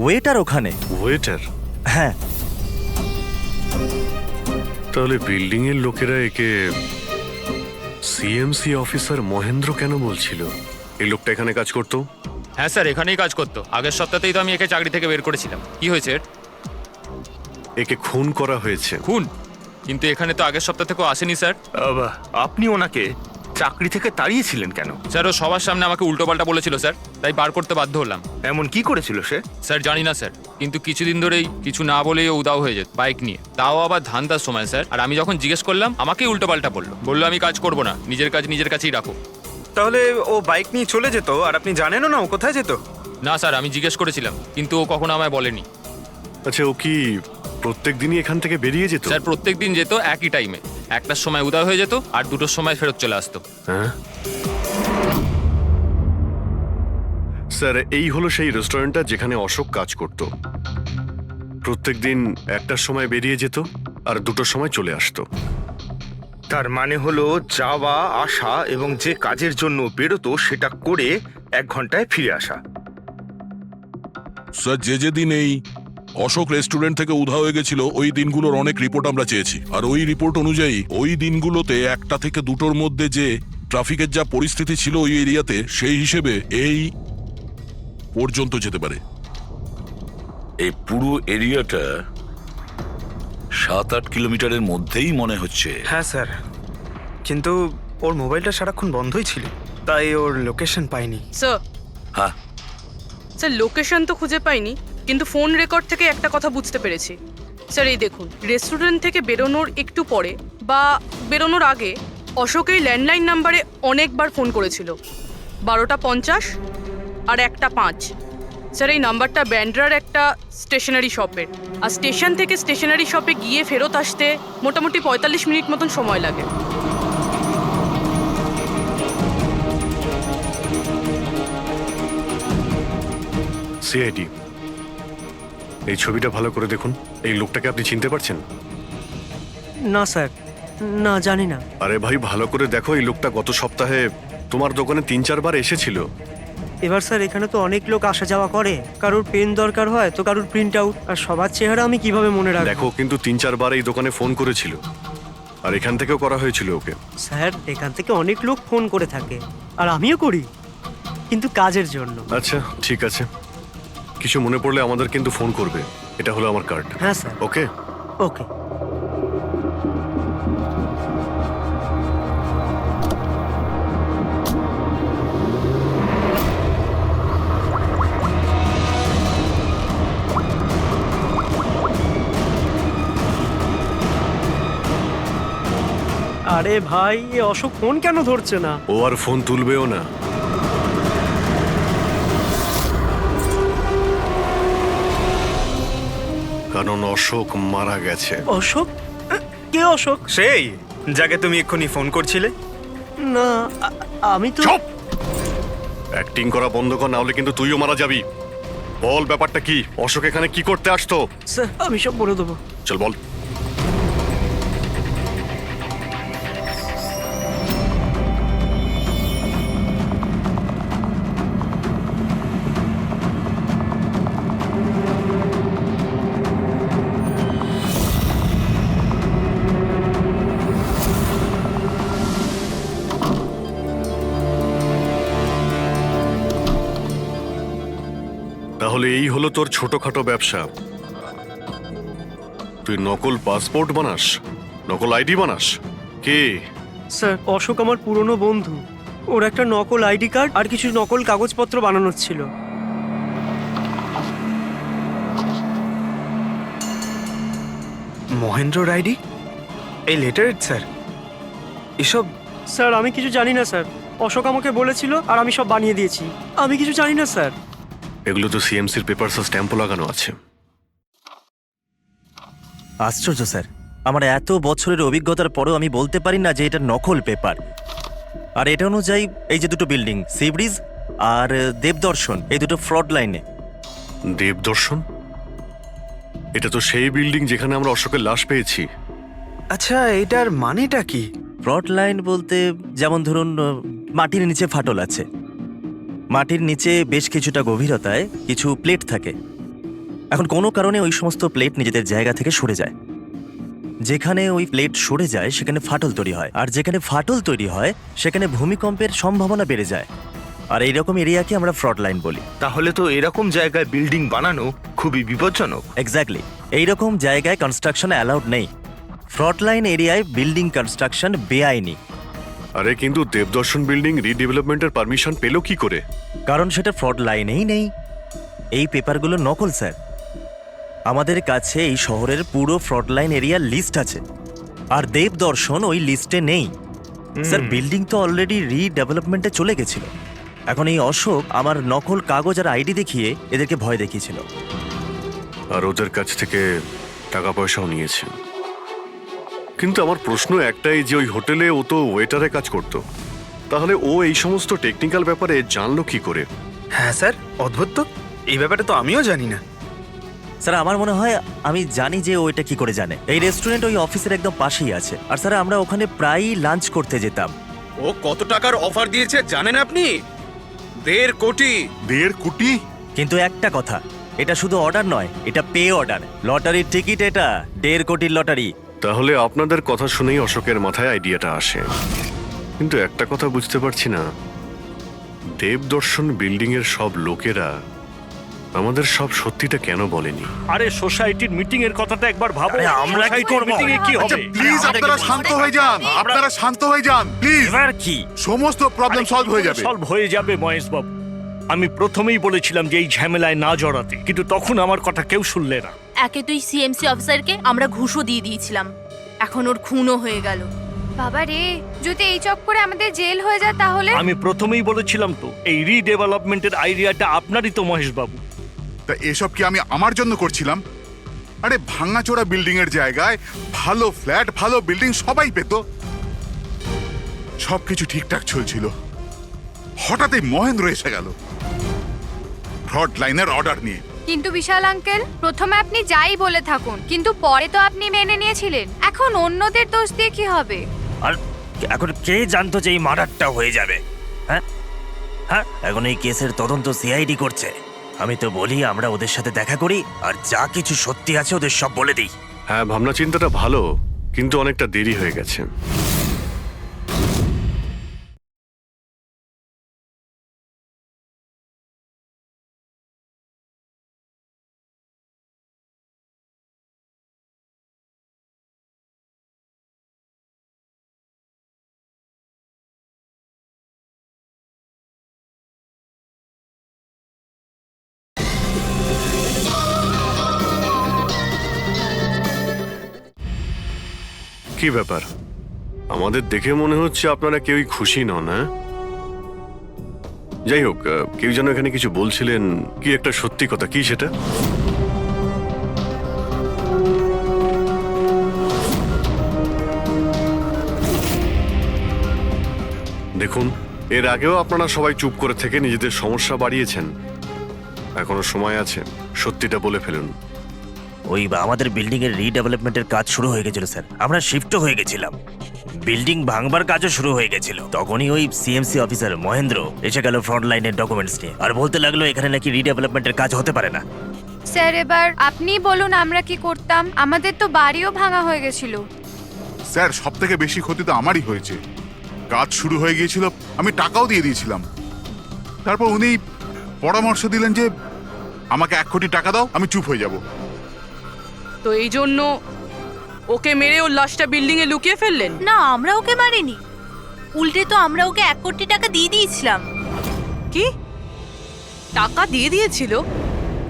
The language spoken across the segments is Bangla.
ওয়েটার ওখানে। ওয়েটার? হ্যাঁ। তাহলে বিল্ডিং এর লোকেরা একে সিএমসি অফিসার মহেন্দ্র কেন বলছিল? এই লোকটা এখানে কাজ করতো? হ্যাঁ স্যার, এখানেই কাজ করতো। আগের সপ্তাহতেই তো আমি একে চাকরি থেকে বের করেছিলাম। কি হয়েছে এর? একে খুন করা হয়েছে। খুন? কিন্তু এখানে তো আগের সপ্তাহ থেকেও আসেনি স্যার। আপনি ওনাকে চাকরি থেকে তাড়িয়েছিলেন কেন? স্যার, ও সবার সামনে আমাকে উল্টোপাল্টা বলেছিল স্যার, তাই বার করতে বাধ্য হলাম। এমন কি করেছিল সে? স্যার জানি না স্যার, কিন্তু কিছুদিন ধরেই কিছু না বলেই ও উদাও হয়ে যেত বাইক নিয়ে, তাও আবার ধান্দার সময় স্যার। আর আমি যখন জিজ্ঞেস করলাম আমাকেই উল্টোপাল্টা বললো আমি কাজ করবো না, নিজের কাজ নিজের কাছেই রাখো। তাহলে ও বাইক নিয়ে চলে যেত আর আপনি জানেনও না ও কোথায় যেত? না স্যার, আমি জিজ্ঞেস করেছিলাম কিন্তু ও কখনো আমায় বলেনি। আচ্ছা, ও কি প্রত্যেক দিনই এখান থেকে বেরিয়ে যেত? স্যার প্রত্যেক দিন যেত একই টাইমে, 1টার সময় উদয় হয়ে যেত আর 2টোর সময় ফেরত চলে আসতো। হ্যাঁ স্যার, এই হলো সেই রেস্টুরেন্টটা যেখানে অশোক কাজ করত। প্রত্যেক দিন 1টার সময় বেরিয়ে যেত আর 2টোর সময় চলে আসতো। তার মানে হলো যাওয়া আসা এবং যে কাজের জন্য বেরোতো সেটা করে 1 ঘন্টায় ফিরে আসা। স্যার, যে দিন এই অশোক রেস্টুরেন্ট থেকে উধাও হয়ে গেছিল ওই দিনগুলোর অনেক রিপোর্ট আমরা চেয়েছি, আর ওই রিপোর্ট অনুযায়ী ওই দিনগুলোতে 1টা থেকে 2টোর মধ্যে যে ট্রাফিকের যা পরিস্থিতি ছিল ওই এরিয়াতে, সেই হিসেবে এই পর্যন্ত যেতে পারে। এই পুরো এরিয়াটা 7-8 কিলোমিটারের মধ্যেই মনে হচ্ছে। হ্যাঁ স্যার, কিন্তু ওর মোবাইলটা সারাক্ষণ বন্ধই ছিল, তাই ওর লোকেশন পাইনি। স্যার, হ্যাঁ, স্যার লোকেশন তো খুঁজে পাইনি, কিন্তু ফোন রেকর্ড থেকে একটা কথা বুঝতে পেরেছি। স্যার এই দেখুন, রেস্টুরেন্ট থেকে বেরোনোর একটু পরে বা বেরোনোর আগে অশোক এই ল্যান্ডলাইন নাম্বারে অনেকবার ফোন করেছিল, 12টা 50 আর 1টা 5। স্যার এই নাম্বারটা ব্যান্ড্রার একটা স্টেশনারি শপের, আর স্টেশন থেকে স্টেশনারি শপে গিয়ে ফেরত আসতে মোটামুটি 45 মিনিট মতন সময় লাগে। সিআইডি, এই ছবিটা ভালো করে দেখুন। এই লোকটাকে আপনি চিনতে পারছেন? না স্যার, না জানি না। আরে ভাই, ভালো করে দেখো। এই লোকটা গত সপ্তাহে তোমার দোকানে 3-4 বার এসেছিল। এবার স্যার এখানে তো অনেক লোক আসা যাওয়া করে, কারোর পেন দরকার হয় তো কারোর প্রিন্ট আউট, আর সবার চেহারা আমি কিভাবে মনে রাখবো? দেখো, কিন্তু 3-4 বার এই দোকানে ফোন করেছিল, আর এখান থেকেও করা হয়েছিল ওকে। স্যার এখান থেকে অনেক লোক ফোন করে থাকে, আর আমিও করি, কিন্তু কাজের জন্য। আচ্ছা ঠিক আছে, কিছু মনে পড়লে আমাদের কিন্তু ফোন করবে। এটা হলো আমার কার্ড। হ্যাঁ স্যার। ওকে ওকে। আরে ভাই, এ অশোক ফোন কেন ধরছে না? ও আর ফোন তুলবেও না। কারণ অশোক মারা গেছে। অশোক? কে অশোক? সেই যাকে তুমি এক্ষুনি ফোন করছিলে? না, আমি তো। চুপ! অ্যাক্টিং করা বন্ধ কর, না হলে কিন্তু তুইও মারা যাবি। বল, ব্যাপারটা কি? অশোক এখানে কি করতে আসতো? স্যার আমি সব বলে দেবো। চল বল। তাহলে এই হলো তোর ছোটখাটো ব্যবসা। তুই নকল পাসপোর্ট বানাস, নকল আইডি বানাস। কে? স্যার অশোক আমার পুরনো বন্ধু, ওর একটা নকল আইডি কার্ড আর কিছু নকল কাগজপত্র বানানোর ছিল। মহেন্দ্র আইডি? এই লেটারের স্যার এসব? স্যার আমি কিছু জানি না স্যার, অশোক আমাকে বলেছিল আর আমি সব বানিয়ে দিয়েছি। আমি কিছু জানি না স্যার। এগুলো তো সিএমসির পেপারস আর স্ট্যাম্পও লাগানো আছে। আশ্চর্য স্যার, আমার এত বছরের অভিজ্ঞতার পরেও আমি বলতে পারি না যে এটা নকল পেপার। আর এটা অনুযায়ী এই যে 2টো বিল্ডিং, সি ব্রিজ আর দেবদর্শন, এই 2টো ফ্রড লাইনে। দেবদর্শন? এটা তো সেই বিল্ডিং যেখানে আমরা অশোকের লাশ পেয়েছি। আচ্ছা, এটার মানেটা কি? ফ্রড লাইন বলতে যেমন ধরুন মাটির নিচে ফাটল আছে, মাটির নিচে বেশ কিছুটা গভীরতায় কিছু প্লেট থাকে, এখন কোনো কারণে ওই সমস্ত প্লেট নিজেদের জায়গা থেকে সরে যায়। যেখানে ওই প্লেট সরে যায় সেখানে ফাটল তৈরি হয়, আর যেখানে ফাটল তৈরি হয় সেখানে ভূমিকম্পের সম্ভাবনা বেড়ে যায়। আর এইরকম এরিয়াকে আমরা ফ্রড লাইন বলি। তাহলে তো এরকম জায়গায় বিল্ডিং বানানো খুবই বিপজ্জনক। এক্স্যাক্টলি, এইরকম জায়গায় কনস্ট্রাকশন অ্যালাউড নেই। ফ্রড লাইন এরিয়ায় বিল্ডিং কনস্ট্রাকশন বেআইনি, আরে কিন্তু দেবদর্শন বিল্ডিং রিডেভেলপমেন্টের পারমিশন পেলো কি করে? কারণ সেটা ফ্রড লাইনেই নেই। এই পেপারগুলো নকল স্যার। আমাদের কাছে এই শহরের পুরো ফ্রড লাইন এরিয়ার লিস্ট আছে, আর দেবদর্শন ওই লিস্টে নেই। স্যার, বিল্ডিং তো অলরেডি রিডেভেলপমেন্টে চলে গেছিল। এখন এই অশোক আমার নকল কাগজ আর আইডি দেখিয়ে এদেরকে ভয় দেখিয়েছিল। আর ওদের কাছ থেকে টাকা পয়সাও নিয়েছে। কিন্তু আমার প্রশ্ন একটাই যে ওই হোটেলে ও তো ওয়েটারে কাজ করতো, তাহলে ও এই সমস্ত টেকনিক্যাল ব্যাপারে জানলো কি করে? হ্যাঁ স্যার, অদ্ভুত তো, এই ব্যাপারে তো আমিও জানি না। স্যার, আমার মনে হয় আমি জানি যে ও এটা কি করে জানে। এই রেস্টুরেন্ট ওই অফিসের একদম পাশেই আছে, আর স্যার আমরা ওখানে প্রায়ই লাঞ্চ করতে যেতাম। ও কত টাকার অফার দিয়েছে জানেন আপনি? 1.5 কোটি। 1.5 কোটি? কিন্তু একটা কথা, এটা শুধু অর্ডার নয়, এটা পে অর্ডার। লটারির টিকিট এটা, 1.5 কোটির লটারি। তাহলে আপনাদের কথা শুনেই অশোকের মাথায় আইডিয়াটা আসে। কিন্তু একটা কথা বুঝতে পারছি না, দেবদর্শন বিল্ডিং এর সব লোকেরা আমাদের সব সত্যিটা কেন বলেনি? আরে সোসাইটির মিটিং এর কথাটা একবার ভাবো। আরে আমরা কি করব? মিটিং এ কি হবে? প্লিজ আপনারা শান্ত হয়ে যান, আপনারা শান্ত হয়ে যান প্লিজ। এবার কি? সমস্ত প্রবলেম সলভ হয়ে যাবে। সলভ হয়ে যাবে মহেশ বাবু। আমি প্রথমেই বলেছিলাম যে এই ঝামেলায় না জড়াতে, কিন্তু তখন আমার কথা কেউ শুনলে না। একে তুই সিএমসি অফিসারকে আমরা ঘুষও দিয়ে দিয়েছিলাম, এখন ওর খুনও হয়ে গেল। বাবা রে, যদি এই চক্করে আমাদের জেল হয়ে যায় তাহলে? আমি প্রথমেই বলেছিলাম তো, এই রিডেভেলপমেন্টের আইডিয়াটা আপনারই তো মহেশ বাবু। তা এসব কি আমি আমার জন্য করছিলাম? আরে ভাঙাচোরা বিল্ডিং এর জায়গায় ভালো ফ্ল্যাট, ভালো বিল্ডিং সবাই পেত। সবকিছু ঠিকঠাক চলছিল, হঠাৎই মহেন্দ্র এসে গেল ফ্রড লাইনের অর্ডার নিয়ে। কিন্তু বিশাল আঙ্কেল, প্রথমে আপনি যাই বলে থাকুন, কিন্তু পরে তো আপনি মেনে নিয়েছিলেন। এখন অন্যদের দোষ দিয়ে কি হবে? আর এখন কে জানতো যে এই মার্ডারটা হয়ে যাবে? হ্যাঁ হ্যাঁ, এখন এই কেসের তদন্ত সিআইডি করছে। আমি তো বলি আমরা ওদের সাথে দেখা করি, আর যা কিছু সত্যি আছে ওদের সব বলে দিই। হ্যাঁ, ভাবনা চিন্তাটা ভালো, কিন্তু অনেকটা দেরি হয়ে গেছে। কি ব্যাপার? আমাদের দেখে মনে হচ্ছে আপনারা কেউই খুশি নন। হ্যাঁ, যাই হোক, কেউ যেন এখানে কিছু বলছিলেন, কি একটা সত্যি কথা, কি সেটা? দেখুন, এর আগেও আপনারা সবাই চুপ করে থেকে নিজেদের সমস্যা বাড়িয়েছেন। এখনো সময় আছে, সত্যিটা বলে ফেলুন। ওই আমাদের বিল্ডিং এর রিডেভেলপমেন্টের কাজ শুরু হয়ে গেছিল স্যার। আমরা শিফটও হয়ে গেছিলাম, বিল্ডিং ভাঙবার কাজও শুরু হয়ে গেছিল। তখনই ওই সিএমসি অফিসার মহেন্দ্র এসে গেল ফ্রন্ট লাইনের ডকুমেন্টস নিয়ে, আর বলতে লাগলো এখানে নাকি রিডেভেলপমেন্টের কাজ হতে পারে না। স্যার, এবার আপনি বলুন আমরা কি করতাম? আমাদের তো বাড়িও ভাঙা হয়ে গেছিল। স্যার, সব থেকে বেশি ক্ষতি তো আমারই হয়েছে। কাজ শুরু হয়ে গিয়েছিল, আমি টাকাও দিয়ে দিয়েছিলাম। তারপর উনি পরামর্শ দিলেন যে আমাকে 1 কোটি টাকা দাও, আমি চুপ হয়ে যাব। তো এই জন্য ওকে মেরে ওর লাশটা বিল্ডিং এ লুকিয়ে ফেললেন? না, আমরা ওকে মারিনি, উল্টে তো আমরা ওকে 1 কোটি টাকা দিয়ে দিয়েছিলাম। কি টাকা দিয়ে দিয়েছিল?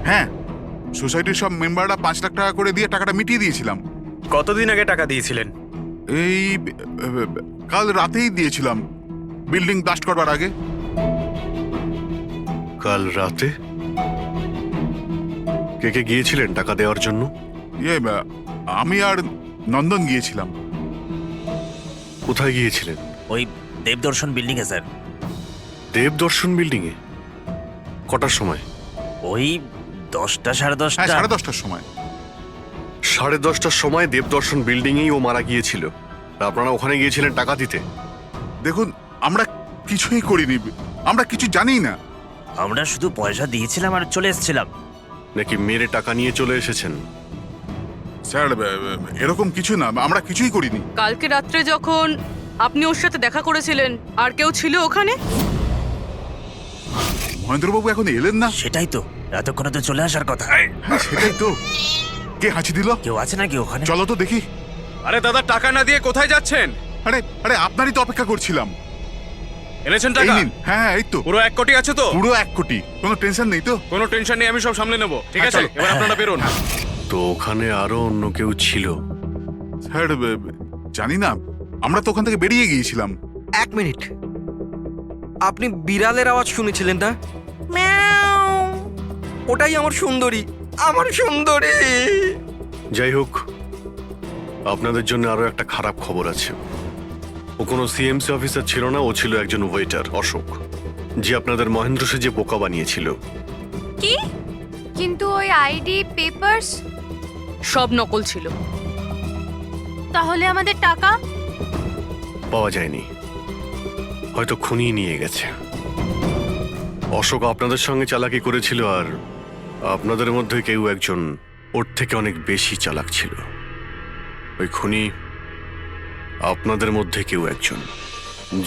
হ্যাঁ, সোসাইটির সব মেম্বাররা 5 লাখ টাকা করে দিয়ে টাকাটা মিটিয়ে দিয়েছিলাম। কতদিন আগে টাকা দিয়েছিলেন? এই কাল রাতেই দিয়েছিলাম, বিল্ডিং ব্লাস্ট করবার আগে। কাল রাতে? কে কে গিয়েছিলেন টাকা দেওয়ার জন্য? আমি আর নন্দন গিয়েছিলাম। কোথায় গিয়েছিলেন? ওই দেবদর্শন বিল্ডিং এ স্যার। দেবদর্শন বিল্ডিং এ? কটার সময়? ওই 10টা, সাড়ে 10টা। হ্যাঁ, 10:30টার সময়। 10:30টার সময় দেবদর্শন বিল্ডিং এই ও মারা গিয়েছিল। আপনারা ওখানে গিয়েছিলেন টাকা দিতে? দেখুন, আমরা কিছুই করিনি, আমরা কিছু জানি না। আমরা শুধু পয়সা দিয়েছিলাম আর চলে এসেছিলাম। নাকি মেরে টাকা নিয়ে চলে এসেছেন? স্যার এরকম কিছু না, আমরা কিছুই করিনি। কালকে রাত্রে যখন আপনি ওর সাথে দেখা করেছিলেন আর কেউ ছিল ওখানে? মহেন্দ্রবাবু এখন এলেন না? সেটাই তো, এতক্ষণে তো চলে আসার কথা। হ্যাঁ সেটাই তো। কে হাঁচি দিল? কেউ আছে নাকি ওখানে? চলো তো দেখি। আরে দাদা, টাকা না দিয়ে কোথায় যাচ্ছেন? আরে আরে আপনারই তো অপেক্ষা করছিলাম। এনেছেন এই টাকা? নিন। হ্যাঁ এই তো পুরো 1 কোটি আছে তো? পুরো 1 কোটি, কোনো টেনশন নেই তো? কোনো টেনশন নেই, আমি সব সামলে নেব। ঠিক হ্যাঁ, আছে, চলো। এবার আপনারা বেরোন। তো ওখানে আরো অন্য কেউ ছিল? স্যার জানি না, আমরা তো ওখান থেকে বেরিয়ে গিয়েছিলাম। 1 মিনিট, আপনি বিড়ালের আওয়াজ শুনেছিলেন না? ওটাই আমার সুন্দরী, আমার সুন্দরী। যাই হোক, আপনাদের জন্য আরো একটা খারাপ খবর আছে। ও কোনো সিএমসি অফিসার ছিল না, ও ছিল একজন ওয়েটার, অশোক, যে আপনাদের মহেন্দ্র সেজে বোকা বানিয়েছিল। কি? কিন্তু ওই আইডি পেপারস সব নকল ছিল। তাহলে আমাদের টাকা? পাওয়া যায়নি, হয়তো খুনিয়ে নিয়ে গেছে। অশোক আপনাদের সঙ্গে চালাকি করেছিল, আর আপনাদের মধ্যে কেউ একজন ওর থেকে অনেক বেশি চালাক ছিল। ওই খুনি আপনাদের মধ্যে কেউ একজন,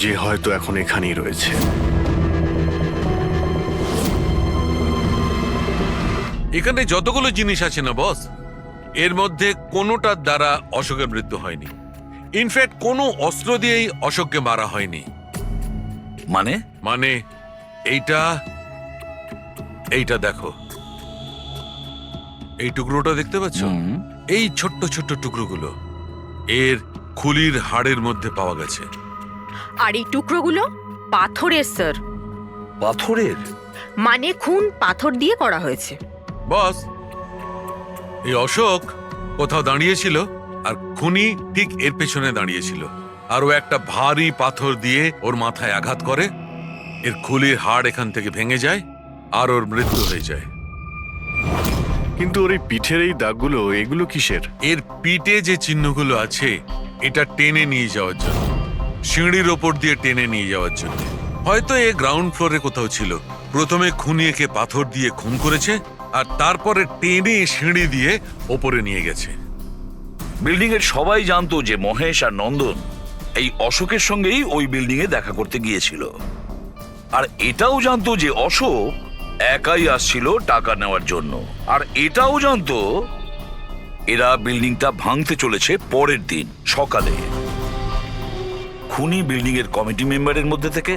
যে হয়তো এখন এখানেই রয়েছে। এখানে যতগুলো জিনিস আছে না বস, এর মধ্যে কোনোটার দ্বারা অশোকের মৃত্যু হয়নি। ইনফ্যাক্ট কোনো অস্ত্র দিয়েই অশোককে মারা হয়নি। মানে মানে এইটা এইটা দেখো, এই টুকরোটা দেখতে পাচ্ছ? এই ছোট্ট ছোট্ট টুকরোগুলো এর খুলির হাড়ের মধ্যে পাওয়া গেছে। আর এই টুকরোগুলো পাথরের স্যার। পাথরের? মানে খুন পাথর দিয়ে করা হয়েছে। বস, এই অশোক কোথাও দাঁড়িয়েছিল আর খুনি ঠিক এর পেছনে দাঁড়িয়েছিল, আর ও একটা ভারী পাথর দিয়ে ওর মাথায় আঘাত করে, এর খুলির হাড় এখান থেকে ভেঙে যায় আর ওর মৃত্যু হয়ে যায়। কিন্তু ওর এই পিঠের এই দাগগুলো, এগুলো কিসের? এর পিঠে যে চিহ্নগুলো আছে, এটা টেনে নিয়ে যাওয়ার জন্য, সিঁড়ির ওপর দিয়ে টেনে নিয়ে যাওয়ার জন্য। হয়তো এ গ্রাউন্ড ফ্লোরে কোথাও ছিল। প্রথমে খুনিকে পাথর দিয়ে খুন করেছে, আর তারপরে টেনে সিঁড়ি দিয়ে ওপরে নিয়ে গেছে। বিল্ডিং এর সবাই জানতো যে মহেশ আর নন্দন এই অশোকের সঙ্গেই ওই বিল্ডিং এ দেখা করতে গিয়েছিল, আর এটাও জানতো যে অশোক একাই আসছিল টাকা নেওয়ার জন্য, আর এটাও জানতো এরা বিল্ডিংটা ভাঙতে চলেছে পরের দিন সকালে। খুনি বিল্ডিং এর কমিটি মেম্বারের মধ্যে থেকে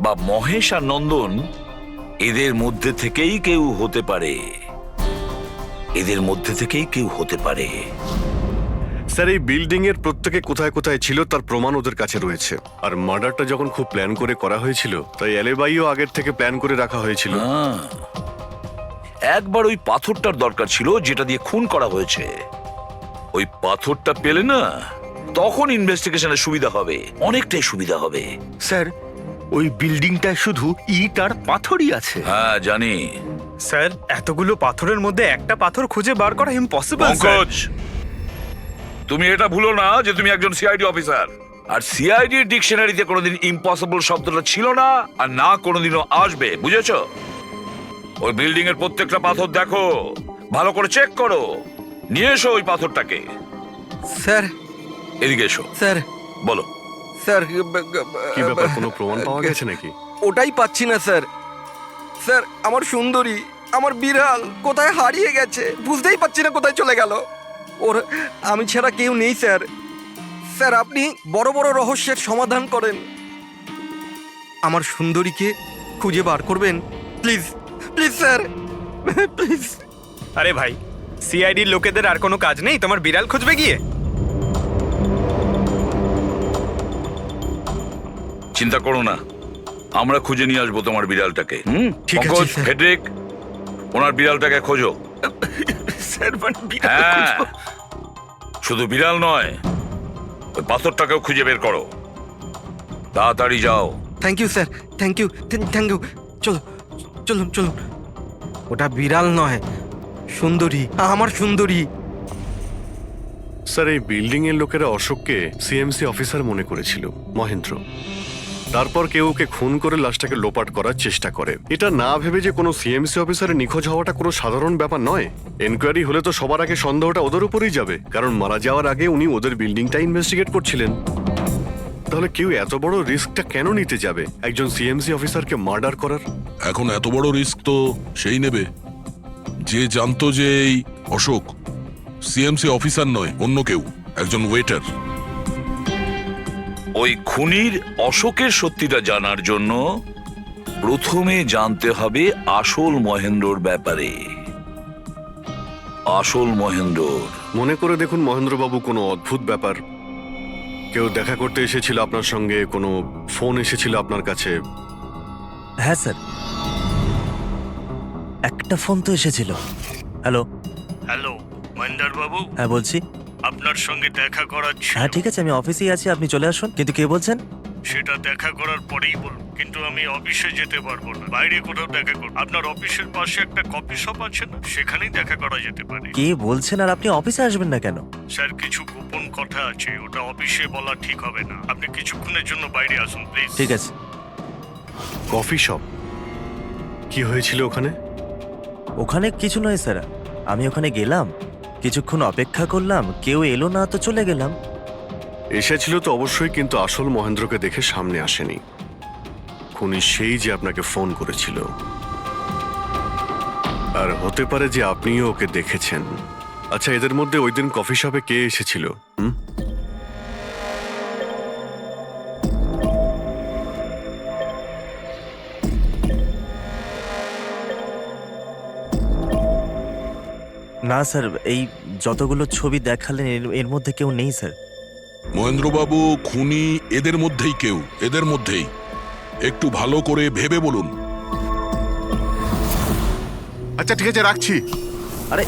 বা মহেশ আর নন্দন, এদের মধ্যে থেকেই কেউ হতে পারে, এদের মধ্যে থেকেই কেউ হতে পারে। স্যার, এই বিল্ডিং এর প্রত্যেকে কোথায় কোথায় ছিল তার প্রমাণ ওদের কাছে রয়েছে। আর মার্ডারটা যখন খুব প্ল্যান করে করা হয়েছিল, তাই এলেবাইও আগের থেকে প্ল্যান করে রাখা হয়েছিল। একবার ওই পাথরটার দরকার ছিল যেটা দিয়ে খুন করা হয়েছে। ওই পাথরটা পেলে না, তখন ইনভেস্টিগেশনের সুবিধা হবে, অনেকটাই সুবিধা হবে। স্যার, ওই বিল্ডিংটায় শুধু ইট আর পাথরই আছে। হ্যাঁ জানি। স্যার, এতগুলো পাথরের মধ্যে একটা পাথর খুঁজে বার করা ইম্পসিবল। পঙ্কজ, তুমি এটা ভুলো না যে তুমি একজন সিআইডি অফিসার, আর সিআইডি ডিকশনারিতে কোনোদিন ইম্পসিবল শব্দটা ছিল না, আর না কোনোদিনও আসবে, বুঝেছো? ওই বিল্ডিং এর প্রত্যেকটা পাথর দেখো, ভালো করে চেক করো, নিয়ে এসো ওই পাথরটাকে। স্যার, এদিকে এসো। স্যার, বলো। স্যার, কি ব্যাপার, কোনো প্রমাণ পাওয়া গেছে নাকি? ওটাই পাচ্ছি না স্যার। স্যার, আমার সুন্দরী, আমার বিড়াল কোথায় হারিয়ে গেছে, বুঝতেই পারছি না কোথায় চলে গেল। ওর আমি ছাড়া কেউ নেই স্যার। স্যার, আপনি বড় বড় রহস্যের সমাধান করেন, আমার সুন্দরীকে খুঁজে বার করবেন প্লিজ, প্লিজ স্যার, প্লিজ। আরে ভাই, সিআইডির লোকেদের আর কোনো কাজ নেই তোমার বিড়াল খুঁজবে গিয়ে? চিন্তা করো না, আমরা খুঁজে নিয়ে আসবো তোমার বিড়ালটাকে। ঠিক আছে, পঙ্কজ, স্যার। ফেডরিক, ওনার বিড়ালটাকে খোঁজো। স্যার, মানে বিড়াল হ্যাঁ, খুঁজবো? শুধু বিড়াল নয়, ওই পাথরটাকেও খুঁজে বের করো, তাড়াতাড়ি যাও। Thank you sir, thank you, thank you. চলো, চলুন চলুন। ওটা বিড়াল নয়, সুন্দরী, আমার সুন্দরী। স্যার, এই বিল্ডিং এর লোকেরা অশোককে সিএমসি অফিসার মনে করেছিল, মহেন্দ্র। তারপর কেউ ওকে খুন করে লাশটাকে লোপাট করার চেষ্টা করে। এটা না ভেবে যে কোনো সিএমসি অফিসারের নিখোঁজ হওয়াটা কোনো সাধারণ ব্যাপার নয়। এনকোয়ারি হলে তো সবার আগে সন্দেহটা ওদের উপরেই যাবে, কারণ মারা যাওয়ার আগে উনি ওদের বিল্ডিংটা ইনভেস্টিগেট করছিলেন। তাহলে কেউ এত বড় রিস্কটা কেন নিতে যাবে একজন সিএমসি অফিসারকে মার্ডার করার? এখন এত বড় রিস্ক তো সেই নেবে যে জানতো যে এই অশোক সিএমসি অফিসার নয়, অন্য কেউ, একজন ওয়েটার। ওই খুনির অশোকের সত্যিটা জানার জন্য প্রথমে জানতে হবে আসল মহেন্দ্রর ব্যাপারে। আসল মহেন্দ্র মনে করে দেখুন মহেন্দ্রবাবু, কোনো অদ্ভুত ব্যাপার, কেউ দেখা করতে এসেছিল আপনার সঙ্গে, কোনো ফোন এসেছিল আপনার কাছে? হ্যাঁ স্যার, একটা ফোন তো এসেছিল। হ্যালো হ্যালো মহেন্দার বাবু, হ্যাঁ বলছি। আপনার সঙ্গে দেখা করার ছিল। হ্যাঁ ঠিক আছে, আমি অফিসেই আছি, আপনি চলে আসুন। কিন্তু কে বলছেন? সেটা দেখা করার পরেই বলুন, কিন্তু আমি অফিসে যেতে পারবো না, বাইরে কোথাও দেখা করব। আপনার অফিসের পাশে একটা কফি শপ আছে না, সেখানেই দেখা করা যেতে পারে। কে বলছেন? আর আপনি অফিসে আসবেন না কেন? স্যার, কিছু গোপন কথা আছে, ওটা অফিসে বলা ঠিক হবে না। আপনি কিছুক্ষণের জন্য বাইরে আসুন প্লিজ। ঠিক আছে। Coffee shop? কি হয়েছিল ওখানে? ওখানে কিছু নয় স্যার, আমি ওখানে গেলাম, কিছুক্ষণ অপেক্ষা করলাম, কেউ এলো না তো চলে গেলাম। এসেছিল তো অবশ্যই, কিন্তু আসল মহেন্দ্রকে দেখে সামনে আসেনি। খুনি সেই যে আপনাকে ফোন করেছিল, আর হতে পারে যে আপনিও ওকে দেখেছেন। আচ্ছা, এদের মধ্যে ওই দিন কফি শপে কে এসেছিল? না স্যার, এই যতগুলো ছবি দেখালেন এর মধ্যে কেউ নেই স্যার। মহেন্দ্রবাবু, খুনি এদের মধ্যেই কেউ, এদের মধ্যেই। একটু ভালো করে ভেবে বলুন। আচ্ছা ঠিক আছে, রাখছি। আরে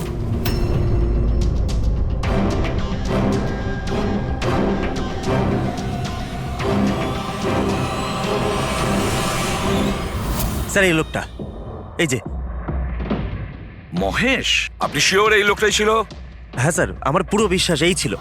স্যার, এই লোকটা, এই যে মহেশ। আপনি শিওর এই লোকটাই ছিল? হ্যাঁ স্যার, আমার পুরো বিশ্বাস এই ছিল।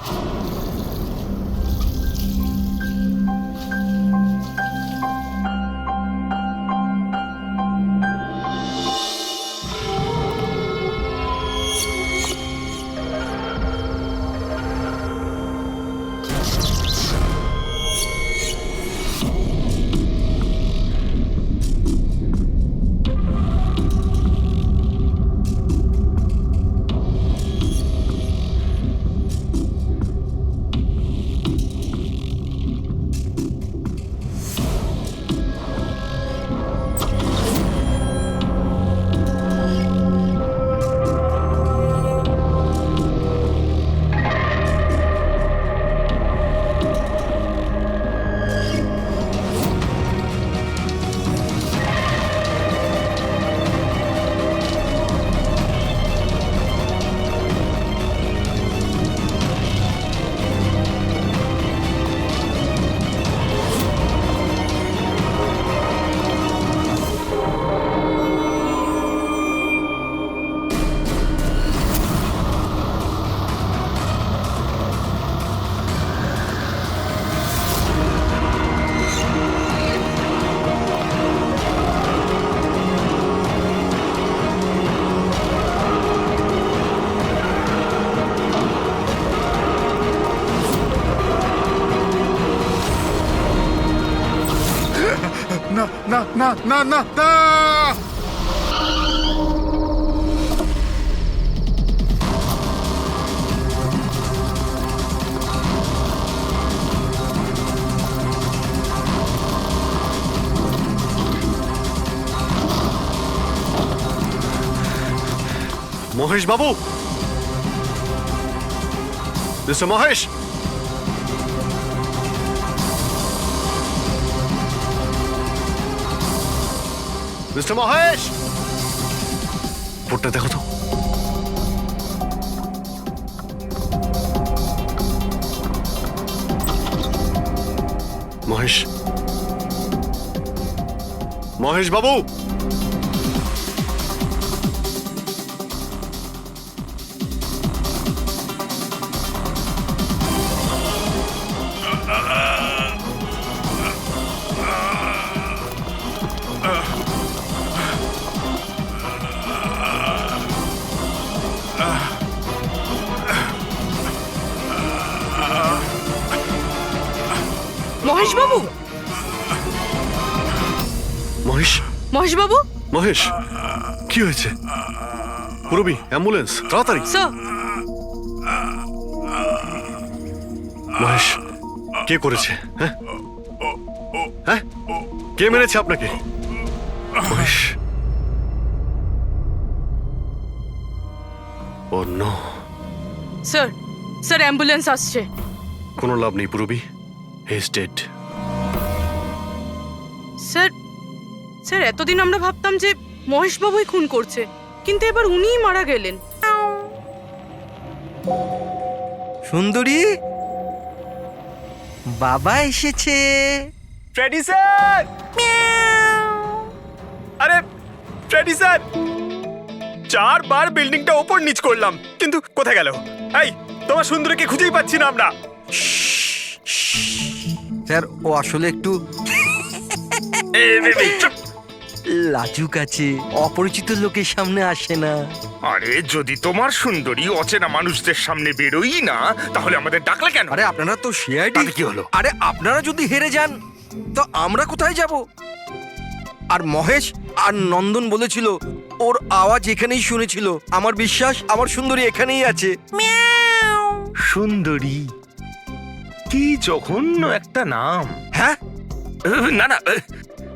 না না না না না। মহেশ বাবু, মিস্টার মহেশ, মিস্টার মহেশ, ফোনটা দেখো তো। মহেশ, মহেশ বাবু, মহেশবাবু, মহেশ, মহেশবাবু, মহেশ, কি হয়েছে? পুরবি, অ্যাম্বুলেন্স, তাড়াতাড়ি। স্যার, মহেশ, কে করেছে? হ্যাঁ, হ্যাঁ, কে মেরেছে আপনাকে? মহেশ, ও নো। স্যার, স্যার অ্যাম্বুলেন্স আসছে। কোনো লাভ নেই পুরবি, he is dead. Sir, sir এতদিন আমরা ভাবতাম যে মহেশবাবুই খুন করছে, কিন্তু এবার উনিই মারা গেলেন। সুন্দরী, বাবা এসেছে। Freddie sir! আরে ফ্রেডি স্যার, 4 বার বিল্ডিংটা ওপর নিচ করলাম, কিন্তু কোথায় গেল? এই, তোমার সুন্দরীকে খুঁজেই পাচ্ছি না আমরা। স্যার, ও আসলে একটু লাজুক আছে, অপরিচিত লোকের সামনে আসে না। আরে যদি তোমার সুন্দরী অচেনা মানুষদের সামনে বেরোই না, তাহলে আমাদের ডাকলে কেন? আরে আপনারা তো সিআইডি। কি হলো? আরে আপনারা যদি হেরে যান তো আমরা কোথায় যাব? আর মহেশ আর নন্দন বলেছিল ওর আওয়াজ এখানেই শুনেছিল। আমার বিশ্বাস আমার সুন্দরী এখানেই আছে। সুন্দরী, কি জঘন্য একটা নাম। হ্যাঁ, না না,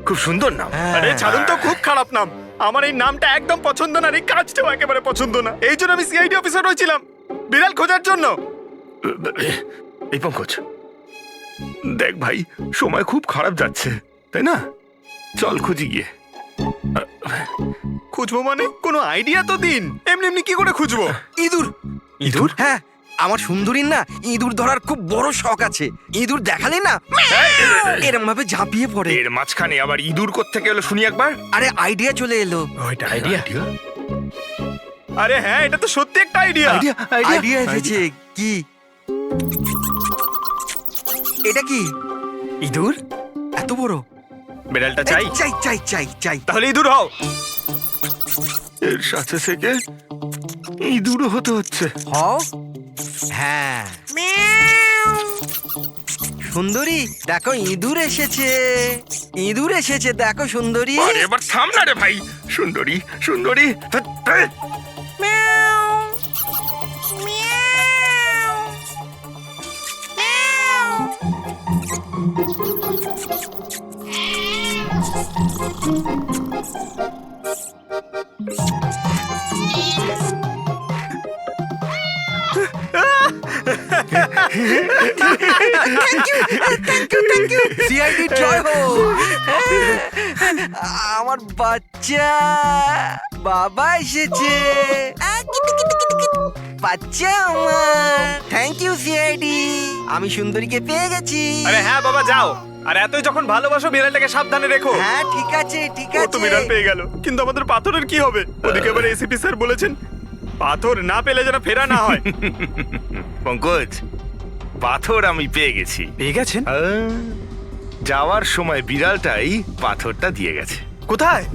খুব সুন্দর নাম। আরে ছাড়ুন তো, খুব খারাপ নাম। আমার এই নামটা একদম পছন্দ না, এই কাজটাও একেবারে পছন্দ না। এই জন্য আমি সিআইডি অফিসার হয়েছিলাম, বিড়াল খোঁজার জন্য। এই পঙ্কজ, দেখ ভাই, সময় খুব খারাপ যাচ্ছে, তাই না? চল খুঁজি গিয়ে। খুঁজবো মানে কোনো আইডিয়া তো দিন। এমনি এমনি কি করে খুঁজবো? ইঁদুর। ইঁদুর? হ্যাঁ, আমার সুন্দরীর না ইঁদুর ধরার খুব বড় শখ আছে। ইঁদুর দেখালে না এরম ভাবে ঝাঁপিয়ে পড়ে। এর মাঝখানে আবার ইঁদুর কোত্থেকে এলো শুনি একবার। আরে আইডিয়া চলে এলো। ওইটা আইডিয়া? আরে হ্যাঁ, এটা তো সত্যি একটা আইডিয়া। আইডিয়া এসেছে। কি এটা? কি ইঁদুর এত বড়? বিড়ালটা চাই? চাই চাই চাই চাই। তাহলে ইঁদুর হও। এর সাথে থেকে ইঁদুরও হতে হচ্ছে। হও। হ্যাঁ, সুন্দরী দেখো ইঁদুর এসেছে। ইঁদুর এসেছে, দেখো সুন্দরী। আরে এবার থাম না রে ভাই। সুন্দরী, সুন্দরী, সিআইডি জয় হোক। আমার বাচ্চা বাবা এসেছে। বাচ্চা আমার। থ্যাংক ইউ সিআইডি, আমি সুন্দরীকে পেয়ে গেছি। আরে হ্যাঁ বাবা, যাও। আর এতই যখন ভালোবাসো, বিড়ালটাকে সাবধানে রেখো। হ্যাঁ ঠিক আছে ঠিক ও তো আছে। বিড়াল পেয়ে গেল, কিন্তু আমাদের পাথরের কি হবে? ওদিকে এবার এসিপি স্যার বলেছেন পাথর না পেলে যেন ফেরা না হয়। পঙ্কজ, পাথর আমি পেয়ে গেছি। পেয়ে গেছেন? যাওয়ার সময় বিড়ালটাই পাথরটা দিয়ে গেছে। কোথায়?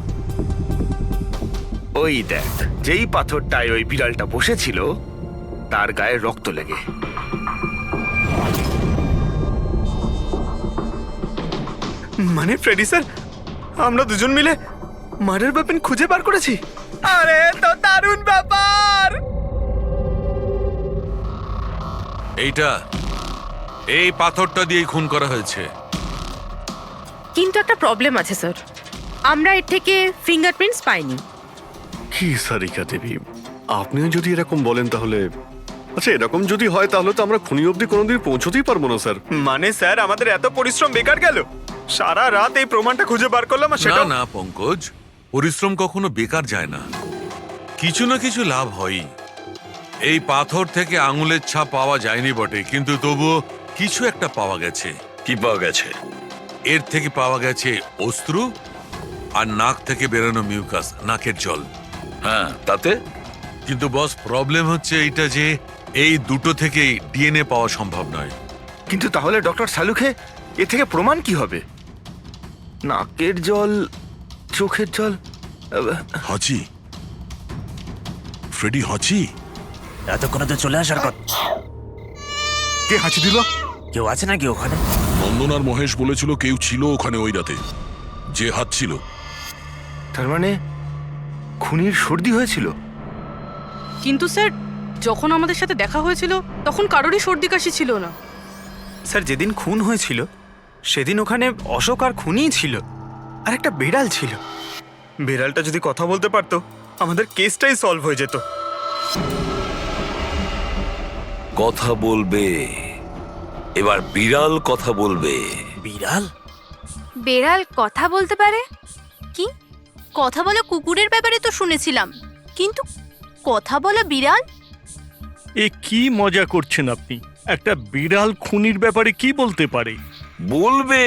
ওই দেখ, যেই পাথরটায় ওই বিড়ালটা বসেছিল তার গায়ে রক্ত লেগে। মানে ফ্রেডি স্যার, আমরা দুজন মিলে মার্ডার ওয়েপন খুঁজে বার করেছি। আরে তো দারুণ ব্যাপার। এই পাথরটা দিয়েই খুন করা হয়েছে। কিন্তু একটা প্রবলেম আছে স্যার, আমরা এর থেকে ফিঙ্গারপ্রিন্টস পাইনি। কি সারিকা দেবী, আপনিও যদি এরকম বলেন তাহলে আচ্ছা, এরকম যদি হয় তাহলে তো আমরা খুনি অবধি কোনোদিন পৌঁছতেই পারবো না স্যার। মানে স্যার, আমাদের এত পরিশ্রম বেকার গেল। সারা রাত এই প্রমাণটা খুঁজে বার করলাম, আর না সেটা না পঙ্কজ, পরিশ্রম কখনো বেকার যায় না, কিছু না কিছু লাভ হয়। এই পাথর থেকে আঙুলের ছাপ পাওয়া যায়নি বটে, কিন্তু তবুও কিছু একটা পাওয়া গেছে। কি পাওয়া গেছে? এর থেকে পাওয়া গেছে অস্ত্র আর নাক থেকে বেরোনো মিউকাস, নাকের জল। হ্যাঁ, তাতে? কিন্তু বস, প্রবলেম হচ্ছে এইটা যে এই দুটো থেকেই ডিএনএ পাওয়া সম্ভব নয়। কিন্তু তাহলে ডক্টর সালুখে এ থেকে প্রমাণ কি হবে? নাকের জল, চোখের জল। হাঁচি, ফ্রেডি হাঁচি। এতক্ষণে তো চলে আসার কথা। কে হাঁচি দিল? কেউ আছে নাকি ওখানে? নন্দন আর মহেশ বলেছিল কেউ ছিল ওখানে ওই রাতে, যে হাত ছিল। তার মানে খুনির সর্দি হয়েছিল? কিন্তু স্যার যখন আমাদের সাথে দেখা হয়েছিল তখন কারোরই সর্দি কাশি ছিল না। স্যার যেদিন খুন হয়েছিল সেদিন ওখানে অশোক আর খুনিই ছিল, আর একটা বিড়াল ছিল। বিড়ালটা যদি কথা বলতে পারতো আমাদের কেসটাই সলভ হয়ে যেত। কথা বলবে, এবার বিড়াল কথা বলবে। বিড়াল? বেড়াল কথা বলতে পারে? কি কথা বলা কুকুরের ব্যাপারে তো শুনেছিলাম, কিন্তু কথা বলা বিড়াল? এ কি মজা করছেন আপনি? একটা বিড়াল খুনির ব্যাপারে কি বলতে পারে? বলবে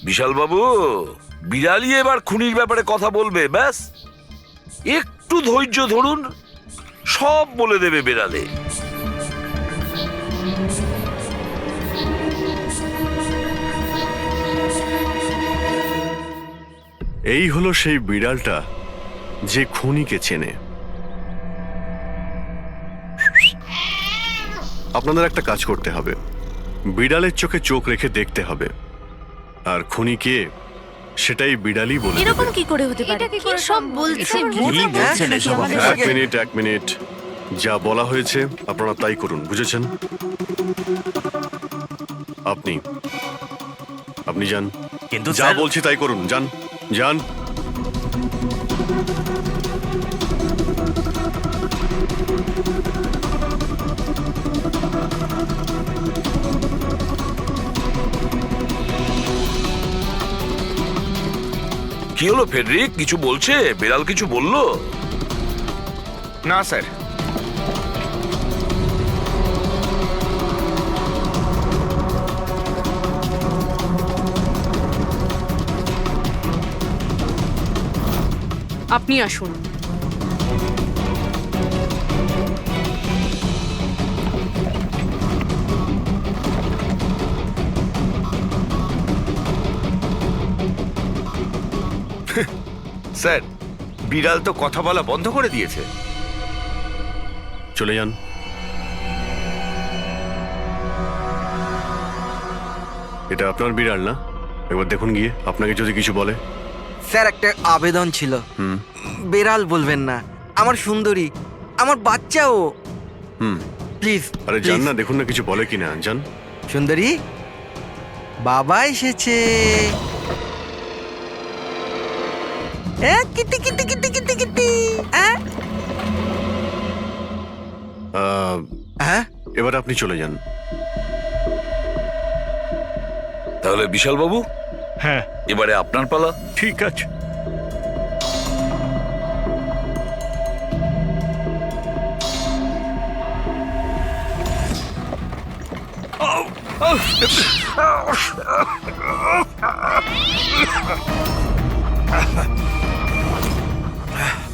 বিশাল বাবু, বিড়ালই এবার খুনির ব্যাপারে কথা বলবে। ব্যাস একটু ধৈর্য ধরুন, সব বলে দেবে বিড়ালে। এই হলো সেই বিড়ালটা যে খুনিকে চেনে। আপনাদের একটা কাজ করতে হবে, বিড়ালের চোখে চোখ রেখে দেখতে হবে, আর খুনিকে সেটাই বিড়ালই বলে দেবে। এরকম কি করে হতে পারে? কি সব বলছেন? এক মিনিট, যা বলা হয়েছে আপনারা তাই করুন, বুঝেছেন? আপনি যান, কিন্তু যা স্যার- বলছি তাই করুন, যান যান। কি হলো ফেডরিক, কিছু বলছে? বিড়াল কিছু বললো? না স্যার। আপনি আসুন। স্যার, বিড়াল তো কথা বলা বন্ধ করে দিয়েছে। চলে যান। এটা আপনার বিড়াল না? একবার দেখুন গিয়ে, আপনাকে যদি কিছু বলে। স্যার একটা আবেদন ছিল, হুম বেড়াল বলবেন না, আমার সুন্দরী, আমার বাচ্চাও, হুম প্লিজ। আরে যান না, দেখুন না কিছু বলে কিনা, যান। সুন্দরী, বাবা এসেছে। Kitty Kitty Kitty Kitty Kitty. হ্যাঁ, এবার আপনি চলে যান। তাহলে বিশাল বাবু, হ্যাঁ এবারে আপনার পালা। ঠিক আছে।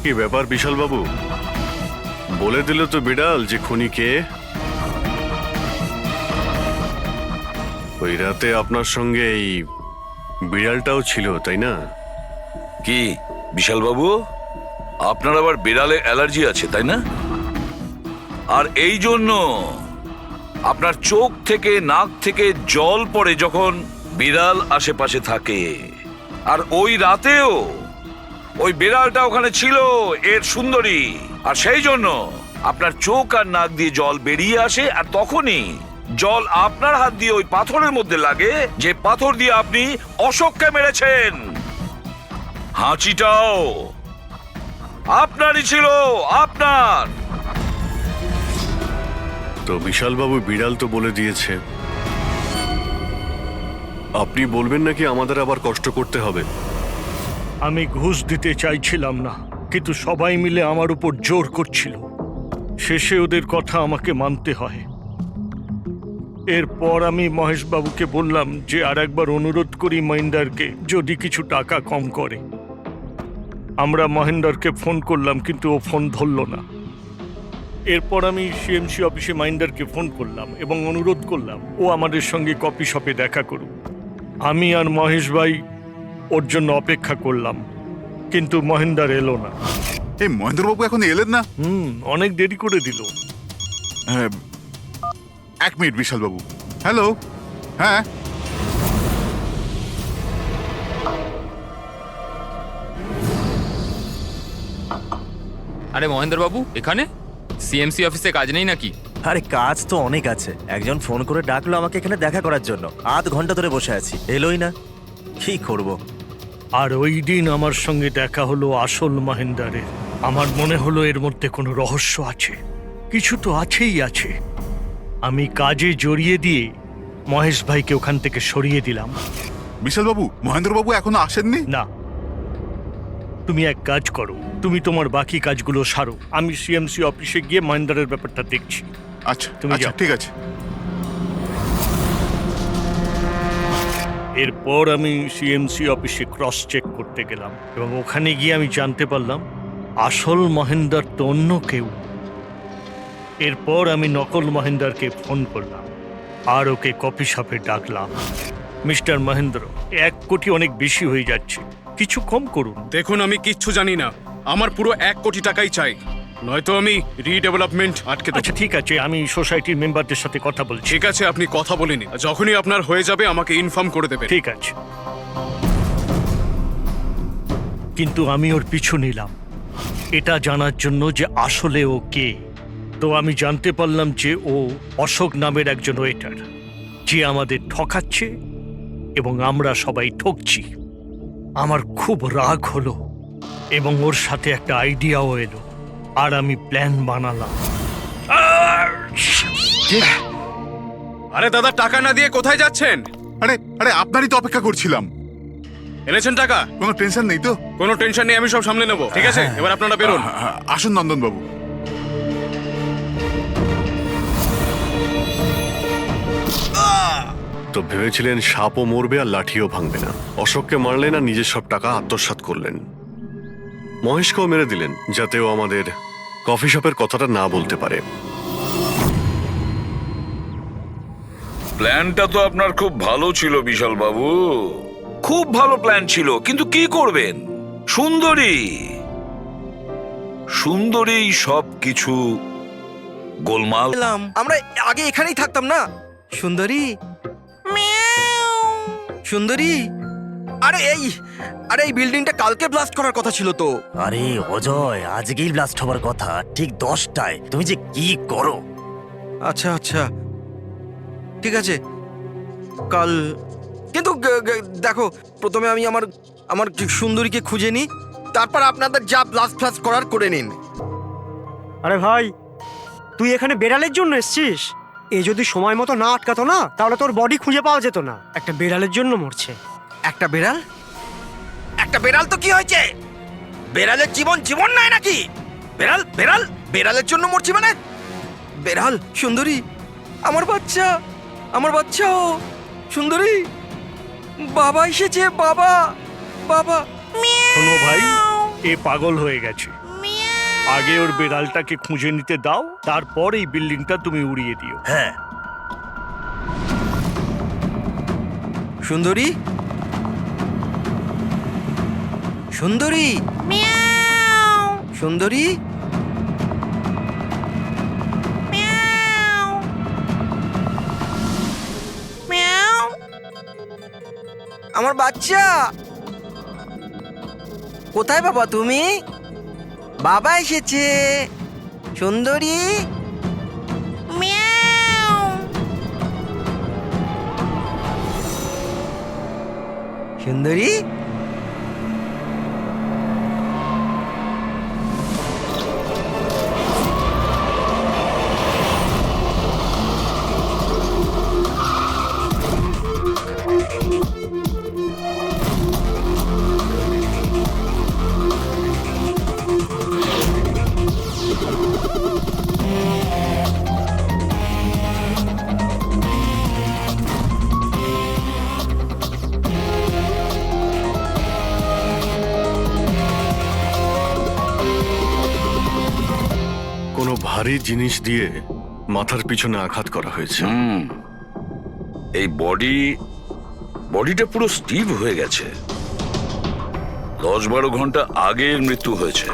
কি ব্যাপার বিশাল বাবু, বলে দিল তো বিড়াল যে খুনি কে? ওই রাতে আপনার সঙ্গে এই বিড়ালটাও ছিল, তাই না? কি বিশাল বাবু, আপনার আবার বিড়ালে অ্যালার্জি আছে তাই না? আর এই জন্য আপনার চোখ থেকে নাক থেকে জল পড়ে যখন বিড়াল আশেপাশে থাকে। আর ওই রাতেও ওই বিড়ালটা ওখানে ছিল, এর সুন্দরী, আর সেই জন্য আপনার চোখ আর নাক দিয়ে জল বেরিয়ে আসে, আর তখনই জল আপনার হাত দিয়ে ওই পাথরের মধ্যে লাগে, যে পাথর দিয়ে আপনি অশোককে মেরেছেন। হাঁচিটাও আপনারই ছিল, আপনার। তো বিশাল বাবু, বিড়াল তো বলে দিয়েছে, আপনি বলবেন নাকি আমাদের আবার কষ্ট করতে হবে? আমি ঘুষ দিতে চাইছিলাম না, কিন্তু সবাই মিলে আমার উপর জোর করছিল। শেষে ওদের কথা আমাকে মানতে হয়। এরপর আমি মহেশবাবুকে বললাম যে আর একবার অনুরোধ করি মহেন্দারকে যদি কিছু টাকা কম করে। আমরা মহেন্দারকে ফোন করলাম, কিন্তু ও ফোন ধরল না। এরপর আমি সিএমসি অফিসে মহেন্দারকে ফোন করলাম এবং অনুরোধ করলাম ও আমাদের সঙ্গে কফি শপে দেখা করুক। আমি আর মহেশ ভাই ওর জন্য অপেক্ষা করলাম, কিন্তু মহেন্দার এলো না। এই মহেন্দ্রবাবু এখন এলেন না? অনেক দেরি করে দিল। এক মিনিট বিশাল বাবু। হ্যালো, হ্যাঁ আরে মহেন্দ্রবাবু এখানে সিএমসি অফিসে কাজ নেই নাকি? আরে কাজ তো অনেক আছে। একজন ফোন করে ডাকলো আমাকে এখানে দেখা করার জন্য, আধ ঘন্টা ধরে বসে আছি, এলোই না। কি করব? আর ওই দিন আমার সঙ্গে দেখা হলো আসল মহেন্দারের। আমার মনে হলো এর মধ্যে কোনো রহস্য আছে, কিছু তো আছেই আছে। আমি কাজে জড়িয়ে দিয়ে মহেশ ভাইকে ওখান থেকে সরিয়ে দিলাম। বিশাল বাবু, মহেন্দ্র বাবু এখনো আসেননি? না, তুমি এক কাজ করো, তুমি তোমার বাকি কাজগুলো সারো, আমি সিএমসি অফিসে গিয়ে মহেন্দারের ব্যাপারটা দেখছি। আচ্ছা তুমি আচ্ছা, যাও। ঠিক আছে। এরপর আমি সিএমসি অফিসে ক্রস চেক করতে গেলাম এবং ওখানে গিয়ে আমি জানতে পারলাম আসল মহেন্দার তো অন্য কেউ। এরপর আমি নকল মহেন্দারকে ফোন করলাম আর ওকে কফি শপে ডাকলাম। মিস্টার মহেন্দ্র, 1 কোটি অনেক বেশি হয়ে যাচ্ছে, কিছু কম করুন। দেখুন, আমি কিচ্ছু জানি না, আমার পুরো 1 কোটি টাকাই চাই, নয়তো আমি রিডেভেলপমেন্ট আটকে দেব। আচ্ছা ঠিক আছে, আমি সোসাইটির মেম্বারদের সাথে কথা বলছি। ঠিক আছে, আপনি কথা বলে নিন, যখনই আপনার হয়ে যাবে আমাকে ইনফর্ম করে দেবেন। ঠিক আছে, কিন্তু আমি ওর পিছু নিলাম এটা জানার জন্য যে আসলে ও কে। তো আমি জানতে পারলাম যে ও অশোক নামের একজন ওয়েটার, যে আমাদের ঠকাচ্ছে এবং আমরা সবাই ঠকছি। আমার খুব রাগ হলো এবং ওর সাথে একটা আইডিয়াও এলো আর আমি প্ল্যান বানালাম। আরে দাদা, টাকা না দিয়ে কোথায় যাচ্ছেন? আরে আরে, আপনারই তো অপেক্ষা করছিলাম। এনেছেন টাকা? কোনো টেনশন নেই তো? কোনো টেনশন নেই, আমি সব সামলে নেব। ঠিক আছে, এবার আপনারা বেরোন। আসুন নন্দন বাবু। তো ভেবেছিলেন সাপও মরবে আর লাঠিও ভাঙবে না। অশোককে মারলেন আর নিজের সব টাকা আত্মসাৎ করলেন। মহেশকেও মেরে দিলেন যাতে ও আমাদের কফি শপের কথাটা না বলতে পারে। প্ল্যানটা তো আপনার খুব ভালো ছিল বিশাল বাবু, খুব ভালো প্ল্যান ছিল, কিন্তু কি করবেন? সুন্দরী সুন্দরী সব কিছু গোলমাল। আমরা আগে এখানেই থাকতাম না। সুন্দরী, সুন্দরী, আরে এই বিল্ডিংটা কালকে ব্লাস্ট করার কথা ছিল তো। আরে অজয়, আজকেই ব্লাস্ট হবার কথা, ঠিক 10টায়। তুমি যে কি করো! আচ্ছা আচ্ছা, ঠিক আছে, কাল। কিন্তু দেখো, প্রথমে আমি আমার সুন্দরীকে খুঁজে নিই, তারপর আপনাদের যা ব্লাস্ট ফ্লাস্ট করার করে নিন। আরে ভাই, তুই এখানে বেড়ালের জন্য এসছিস? এ যদি সময় মতো না আটকাতো না, তাহলে তোর বডি খুঁজে পাওয়া যেত না। একটা বেড়ালের জন্য মরছে। একটা বেড়াল? একটা বেড়াল তো কি হয়েছে? বেড়ালের জীবন নাই নাকি? বেড়াল বেড়াল বেড়ালের জন্য মরছি মানে? বেড়াল, সুন্দরী, আমার বাচ্চা ও সুন্দরী, বাবা এসেছে, বাবা বাবা। শোনো ভাই, এ পাগল হয়ে গেছে। আগে ওর বেড়ালটাকে খুঁজে নিতে দাও, তারপর এই বিল্ডিংটা তুমি উড়িয়ে দিও। হ্যাঁ। সুন্দরী, সুন্দরী, সুন্দরী, আমার বাচ্চা কোথায়? বাবা তুমি? বাবা এসেছে। সুন্দরী, সুন্দরী, কোনো ভারী জিনিস দিয়ে মাথার পিছনে আঘাত করা হয়েছে। এই বডিটা পুরো স্টিভ হয়ে গেছে। 10-12 ঘন্টা আগে এর মৃত্যু হয়েছে।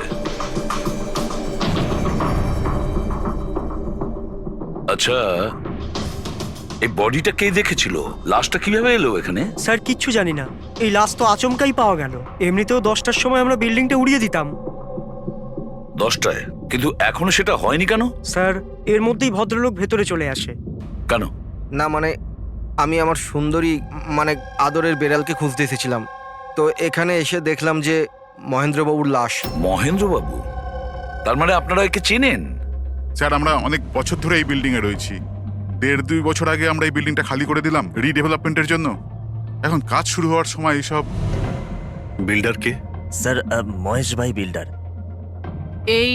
আচ্ছা, এই বডিটা কে দেখেছিল? লাশটা কিভাবে এলো এখানে? স্যার কিচ্ছু জানি না, এই লাশ তো আচমকাই পাওয়া গেল। এমনিতেও 10টার সময় আমরা বিল্ডিংটা উড়িয়ে দিতাম। 10টায়, কিন্তু এখনো সেটা হয়নি কেন? স্যার এর মধ্যেই ভদ্রলোক ভেতরে চলে আসে। কেন? না মানে আমি আমার সুন্দরী মানে আদরের বেড়ালকে খুঁজতে এসেছিলাম, তো এখানে এসে দেখলাম যে মহেন্দ্রবাবুর লাশ। মহেন্দ্রবাবু? তার মানে আপনারা একে চেনেন? স্যার আমরা অনেক বছর ধরে এই বিল্ডিং এ রয়েছি। 1.5-2 বছর আগে আমরা এই বিল্ডিংটা খালি করে দিলাম রিডেভেলপমেন্টের জন্য। এখন কাজ শুরু হওয়ার সময় এইসব। বিল্ডার কে? স্যার মহেশ ভাই বিল্ডার। এই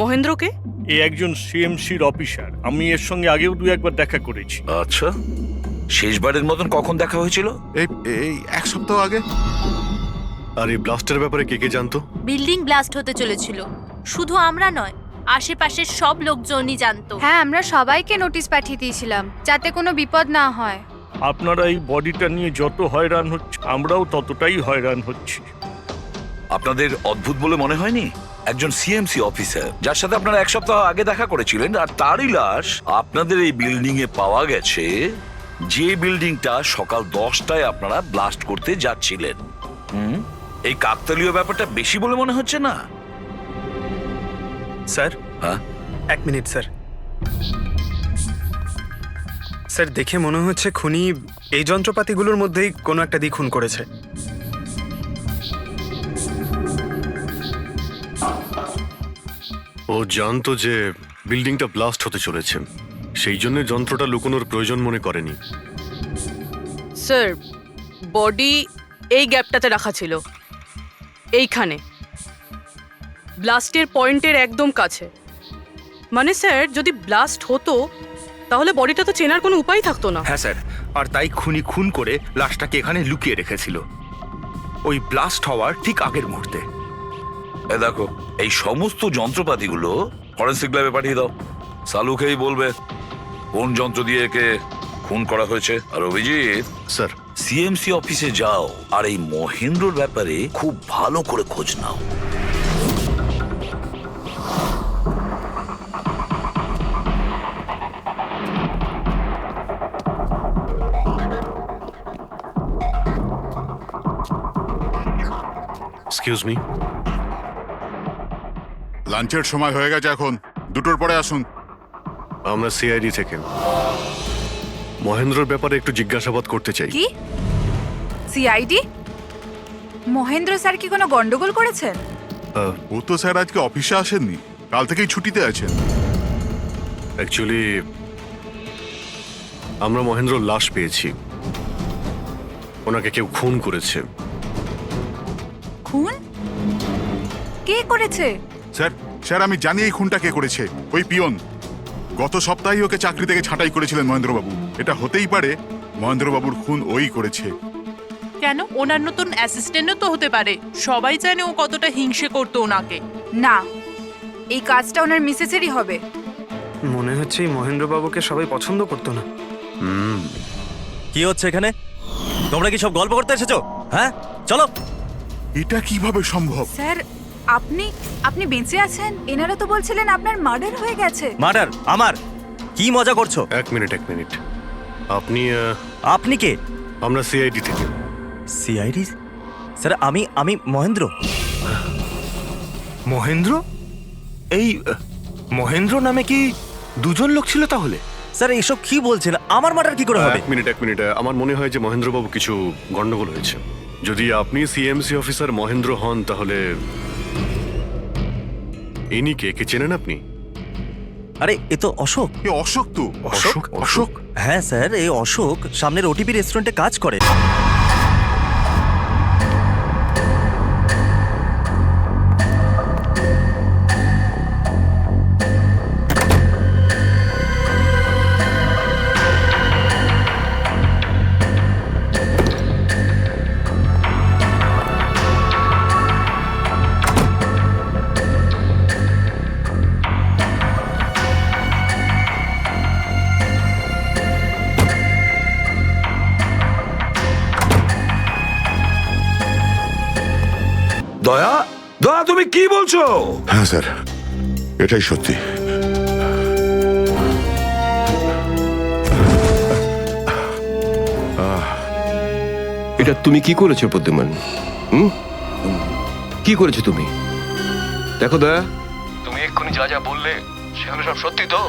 মহেন্দ্রকে? এ একজন সিএমসির অফিসার, আমি এর সঙ্গে আগেও 2-1বার দেখা করেছি। আচ্ছা, শেষবারের মতন কখন দেখা হয়েছিল? এই 1 সপ্তাহ আগে। আর এই ব্লাস্টের ব্যাপারে কে কে জানতো? বিল্ডিং ব্লাস্ট হতে চলেছিল, শুধু আমরা নয়, আশেপাশের সব লোকজনই জানতো। হ্যাঁ, আমরা সবাইকে নোটিশ পাঠিয়ে দিয়েছিলাম যাতে কোনো বিপদ না হয়। আপনারা এই বডিটা নিয়ে যত হয়রান হচ্ছে, আমরাও ততটাই হয়রান হচ্ছি। আপনাদের অদ্ভুত বলে মনে হয়নি? একজন সিএমসি অফিসার যার সাথে আপনারা 1 সপ্তাহ আগে দেখা করেছিলেন, আর তারই লাশ আপনাদের এই বিল্ডিং এ পাওয়া গেছে, যে বিল্ডিংটা সকাল 10টায় আপনারা ব্লাস্ট করতে যাচ্ছিলেন। এই কাকতালীয় ব্যাপারটা বেশি বলে মনে হচ্ছে না? স্যার, হ্যাঁ 1 মিনিট স্যার। স্যার দেখে মনে হচ্ছে খুনি এই যন্ত্রপাতিগুলোর মধ্যেই কোনো একটা দিয়ে খুন করেছে। ও জানতো যে বিল্ডিংটা ব্লাস্ট হতে চলেছে, সেই জন্য যন্ত্রটা লুকোনোর প্রয়োজন মনে করেনি। স্যার বডি এই গ্যাপটাতে রাখা ছিল, এইখানে ব্লাস্টের পয়েন্টের একদম কাছে। মানে স্যার যদি ব্লাস্ট হতো তাহলে বডিটা তো চেনার কোনো উপায় থাকতো না। হ্যাঁ স্যার, আর তাই খুনি খুন করে লাশটাকে এখানে লুকিয়ে রেখেছিল ওই ব্লাস্ট হওয়ার ঠিক আগের মুহূর্তে। এ দেখো, এই সমস্ত যন্ত্রপাতিগুলো ফরেন্সিক ল্যাবে পাঠিয়ে দাও। সালুকেই বলবে কোন যন্ত্র দিয়ে একে খুন করা হয়েছে। আর অভিজিৎ স্যার, সিএমসি অফিসে যাও আর এই মহেন্দ্রর ব্যাপারে খুব ভালো করে খোঁজ নাও। Excuse me. লাঞ্চের সময় হয়ে গেছে, এখন 2টোর পরে আসুন। আমরা সিআইডি থেকে মহেন্দ্রর ব্যাপারে একটু জিজ্ঞাসাবাদ করতে চাই। কি সিআইডি? মহেন্দ্র স্যার কি কোনো গন্ডগোল করেছেন? ও তো স্যার আজকে অফিসে আসেননি, কাল থেকেই ছুটিতে আছেন। অ্যাকচুয়ালি আমরা মহেন্দ্রর লাশ পেয়েছি, ওনাকে কেউ খুন করেছে। খুন? কে করেছে? স্যার আমি জানি এই খুনটা কে করেছে। ওই পিয়ন গত সপ্তাহে ওকে চাকরি থেকে ছাঁটাই করেছিলেন মহেন্দ্রবাবু। এটা হতেই পারে মহেন্দ্রবাবুর খুন ওই করেছে। কেন? ওনার নতুন অ্যাসিস্ট্যান্টও তো হতে পারে, সবাই জানে ও কতটা হিংসে করতো ওনাকে। না, এই কাজটা ওনার মিসেসেরই হবে। মনে হচ্ছে এই মহেন্দ্রবাবুকে সবাই পছন্দ করতো না। কি হচ্ছে এখানে? তোমরা কি সব গল্প করতে এসেছো? হ্যাঁ চলো। এটা কিভাবে সম্ভব? স্যার আপনি বেঁচে আছেন? এনারা তো বলছিলেন আপনার মার্ডার হয়ে গেছে। মার্ডার? আমার? কি মজা করছো? এক মিনিট। আপনি কে? আমরা সিআইডি থেকে। সিআইডি? স্যার আমি মহেন্দ্র। মহেন্দ্র? এই মহেন্দ্র নামে কি 2জন লোক ছিল তাহলে? স্যার এসব কি বলছেন? আমার মার্ডার কি করে হবে? এক মিনিট। আমার মনে হয় যে মহেন্দ্রবাবু কিছু গন্ডগোল হয়েছে। যদি আপনি সিএমসি অফিসার মহেন্দ্র হন তাহলে ইনি কে চেনেন আপনি? আরে এ তো অশোক। অশোক তো? অশোক? হ্যাঁ স্যার, এই অশোক সামনের ওটিপি রেস্টুরেন্টে কাজ করে। দয়া তুমি কি বলছো? হ্যাঁ স্যার, এটাই সত্যি। এটা তুমি কি করেছো প্রদ্যুমান? কি করেছো তুমি? দেখো দয়া, তুমি এক্ষুনি যা যা বললে সেগুলো সব সত্যি তো?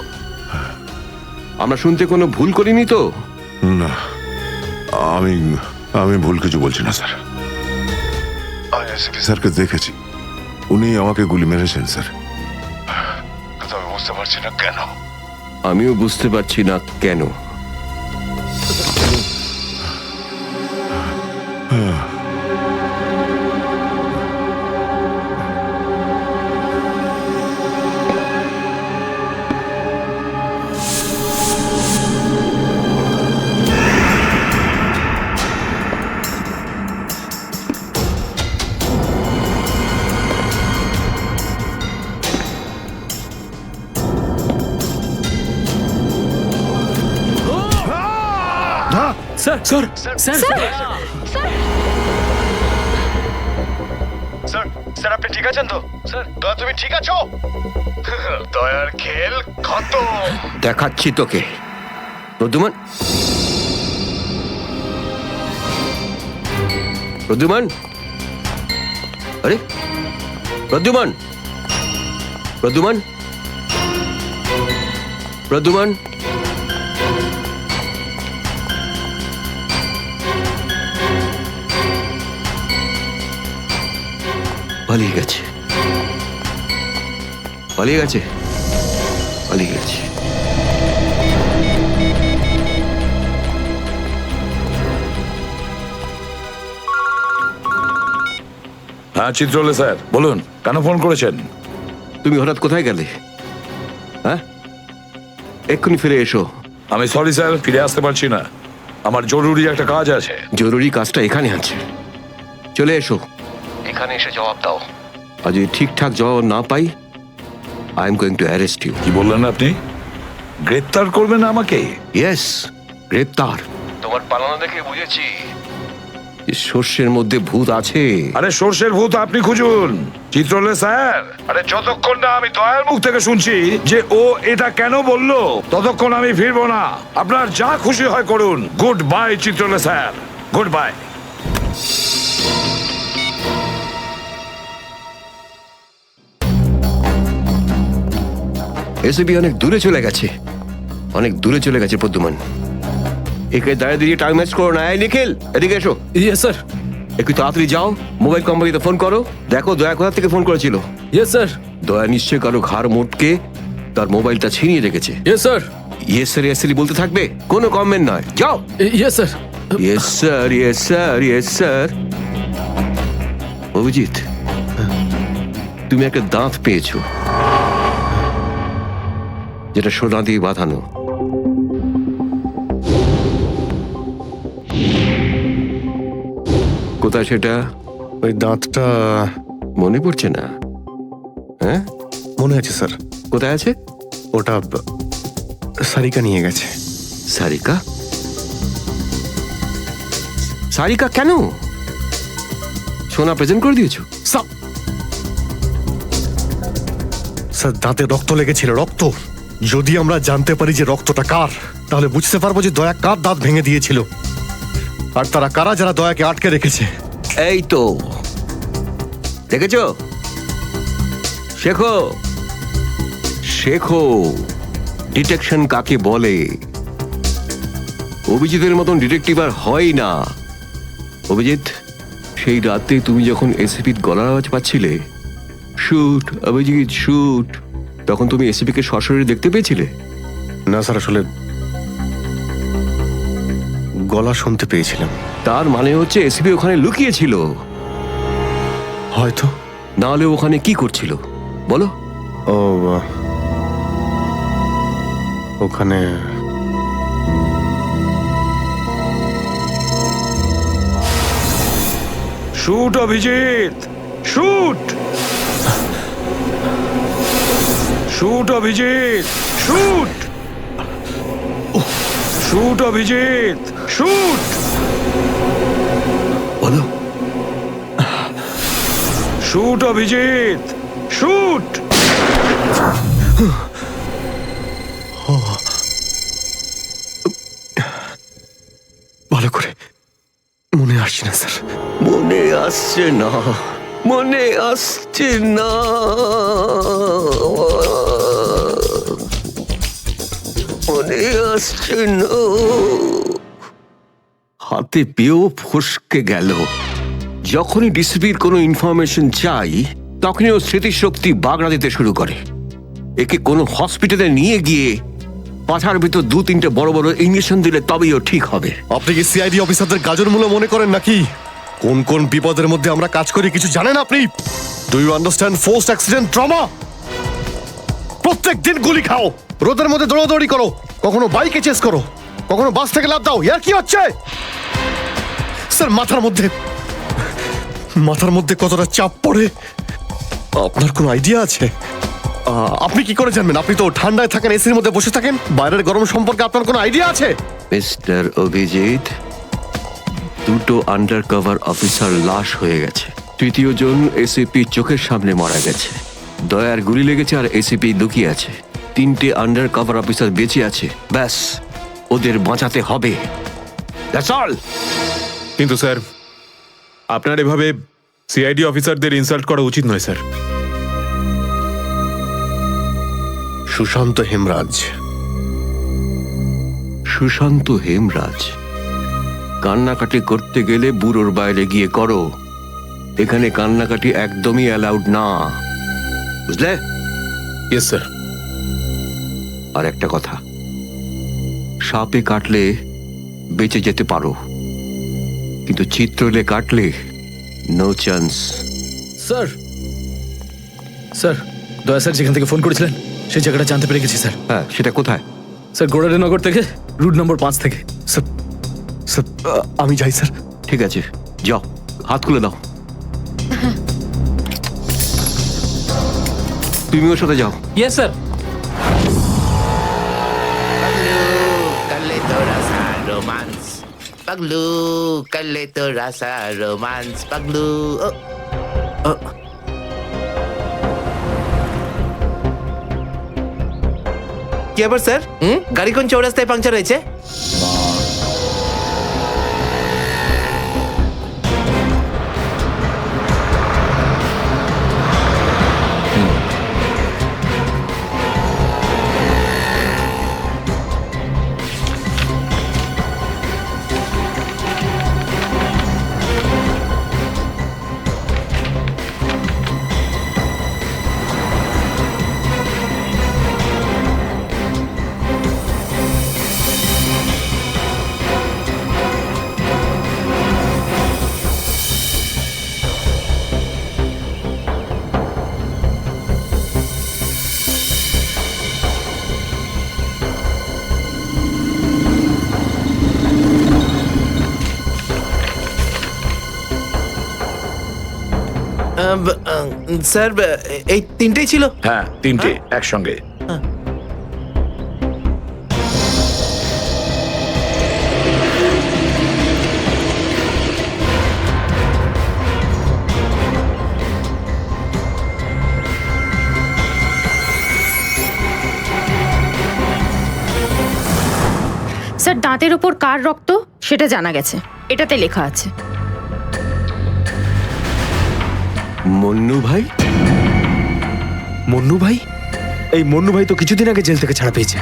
আমরা শুনতে কোনো ভুল করিনি তো? না, আমি আমি ভুল কিছু বলছি না স্যার। আমি এসপি স্যারকে দেখেছি, উনি আমাকে গুলি মেরেছেন স্যার। কিন্তু আমি বুঝতে পারছি না কেন। আমিও বুঝতে পারছি না কেন। Sir sir sir sir sir আপনি ঠিক আছেন তো? স্যার দয়া, তুমি ঠিক আছো? দয়ার খেল খতম। দেখাচ্ছি তোকে। প্রদ্যুমান, প্রদ্যুমান, আরে প্রদ্যুমান, প্রদ্যুমান, প্রদ্যুমান, পালিয়ে গেছে, পালিয়ে গেছে, পালিয়ে গেছে। হ্যাঁ চিত্রলে স্যার, বলুন কেন ফোন করেছেন? তুমি হঠাৎ কোথায় গেলে? হ্যাঁ, এক্ষুনি ফিরে এসো। আমি সরি স্যার, ফিরে আসতে পারছি না, আমার জরুরি একটা কাজ আছে। জরুরি কাজটা এখানে আছে, চলে এসো। এখানে এসে জবাব দাও। আর যদি ঠিকঠাক জবাব না পাই, I am going to arrest you. কি বললেন আপনি? গ্রেপ্তার করবেন আমাকে? ইয়েস, গ্রেপ্তার। তোমার পালানো দেখে বুঝেছি সর্ষের মধ্যে ভূত আছে। আরে সর্ষের ভূত আপনি খুঁজুন চিত্রলে স্যার। আরে যতক্ষণ না আমি দয়ার মুখ থেকে শুনছি যে ও এটা কেন বললো, ততক্ষণ আমি ফিরবো না। আপনার যা খুশি হয় করুন। Goodbye Chitrale sir, goodbye. এসবি অনেক দূরে চলে গেছে, অনেক দূরে চলে গেছে প্রদ্যুমান। একে দাঁড়িয়ে দিয়ে টাইম ওয়েস্ট করো না। এই নিখিল, এদিকে এসো। Yes sir. একটু তাড়াতাড়ি যাও, মোবাইল কোম্পানিতে ফোন করো, দেখো দয়া কোথা থেকে ফোন করেছিল। Yes sir. দয়া নিশ্চয় কারো ঘাড় মোটকে তার মোবাইলটা ছিনিয়ে রেখেছে। Yes sir. Yes sir, yes sir বলতে থাকবে, কোনো কমেন্ট নয়। যাও। Yes sir. Yes sir, yes sir, yes sir. Abhijit, তুমি একটা দাঁত পেয়েছো, যেটা সোনা দিয়ে বাঁধানো। কোথায় সেটা? ওই দাঁতটা মনে পড়ছে না? হ্যাঁ মনে আছে স্যার। কোথায় আছে? ওটা সারিকা নিয়ে গেছে। সারিকা? সারিকা কেন? সোনা প্রেজেন্ট করে দিয়েছো? স্যার দাঁতে রক্ত লেগেছিল, রক্ত। যদি আমরা জানতে পারি যে রক্তটা কার, তাহলে বুঝতে পারবো যে দয়া কার দাঁত ভেঙে দিয়েছিল, আর তারা কারা যারা দয়াকে আটকে রেখেছে। এই তো দেখেছো, শেখো শেখো ডিটেকশন কাকে বলে। অভিজিতের মতন ডিটেকটিভ আর হয় না। অভিজিৎ, সেই রাতে তুমি যখন এসিপির গলার আওয়াজ পাচ্ছিলে, শুট অভিজিৎ শুট, তখন তুমি এসিপিকে সরাসরি দেখতে পেয়েছিলে? না স্যার, আসলে গলা শুনতে পেয়েছিলাম। তার মানে হচ্ছে এসিপি ওখানে লুকিয়েছিল। হয়তো। না হলে ওখানে কি করছিল বলো? ও ওখানে shoot Abhijit, shoot, shoot Abhijit, shoot, shoot Abhijit, shoot. বলো। Shoot Abhijit, shoot. ভালো করে মনে আসছে না স্যার। মনে আসছে না? মনে আসছে না, মনে আসছে না। হাতে পেয়েও ফসকে গেল। যখনই ডিসিপির কোনো ইনফরমেশন চাই তখনই ও স্মৃতিশক্তি বাগড়া দিতে শুরু করে। একে কোনো হসপিটালে নিয়ে গিয়ে পাছার ভিতর 2-3টে বড় বড় ইঞ্জেকশন দিলে তবেই ও ঠিক হবে। আপনি কি সিআইডি অফিসারদের গাজর মূল্য মনে করেন নাকি? কোন কোন বিপদের মধ্যে আমরা কাজ করি কিছু জানেন আপনি? Do you understand forced accident trauma? প্রত্যেক দিন গুলি খাও, রোদের মধ্যে দৌড়াদৌড়ি করো, কখনো বাইকে চেস করো, কখনো বাস থেকে লাফ দাও। ইয়ার কি হচ্ছে স্যার? মাথার মধ্যে কতটা চাপ পড়ে আপনার কোনো আইডিয়া আছে? আপনি কি করে জানবেন? আপনি তো ঠান্ডায় থাকেন, এসির মধ্যে বসে থাকেন। বাইরের গরম সম্পর্কে আপনার কোনো আইডিয়া আছে? মিস্টার অভিজিৎ, 2টো আন্ডার কভার অফিসার লাশ হয়ে গেছে। 3য় জন এসিপি চোখের সামনে মারা গেছে। দয়ার গুলি লেগেছে আর এসিপি লুকিয়ে আছে। 3টে আন্ডার কভার অফিসার বেঁচে আছে। ব্যাস, ওদের বাঁচাতে হবে। That's all. কিন্তু স্যার, আপনার এভাবে সিআইডি অফিসারদের ইনসাল্ট করা উচিত নয় স্যার। সুশান্ত হেমরাজ। সুশান্ত হেমরাজ? কান্নাকাটি করতে গেলে বুড়োর বাইরে গিয়ে করো। এখানে কান্নাকাটি একদমই অ্যালাউড না, বুঝলে? Yes sir. আর একটা কথা, সাপে কাটলে বেঁচে যেতে পারো, কিন্তু চিত্রলে কাটলে নো চান্স। স্যার, দয়া স্যার যেখান থেকে ফোন করেছিলেন সেই জায়গাটা জানতে পেরে গেছি স্যার। হ্যাঁ, সেটা কোথায়? স্যার, গোড়ারেনগর থেকে, রুট নম্বর 5 থেকে। স্যার, আমি যাই স্যার। ঠিক আছে, যাও, হাত খুলে দাও। তুমি ওর সাথে যাও। Yes sir. Paglu, kalito rasa romance. Paglu. কি আবার স্যার? গাড়ি কোন চৌরাস্তায় পাংচার হয়েছে? স্যার, এই 3টেই ছিল? হ্যাঁ, 3টে একসঙ্গে। স্যার, দাঁতের ওপর কার রক্ত সেটা জানা গেছে, এটাতে লেখা আছে। মন্নু ভাই? মন্নু ভাই? এই মন্নু ভাই তো কিছুদিন আগে জেল থেকে ছাড়া পেয়েছে।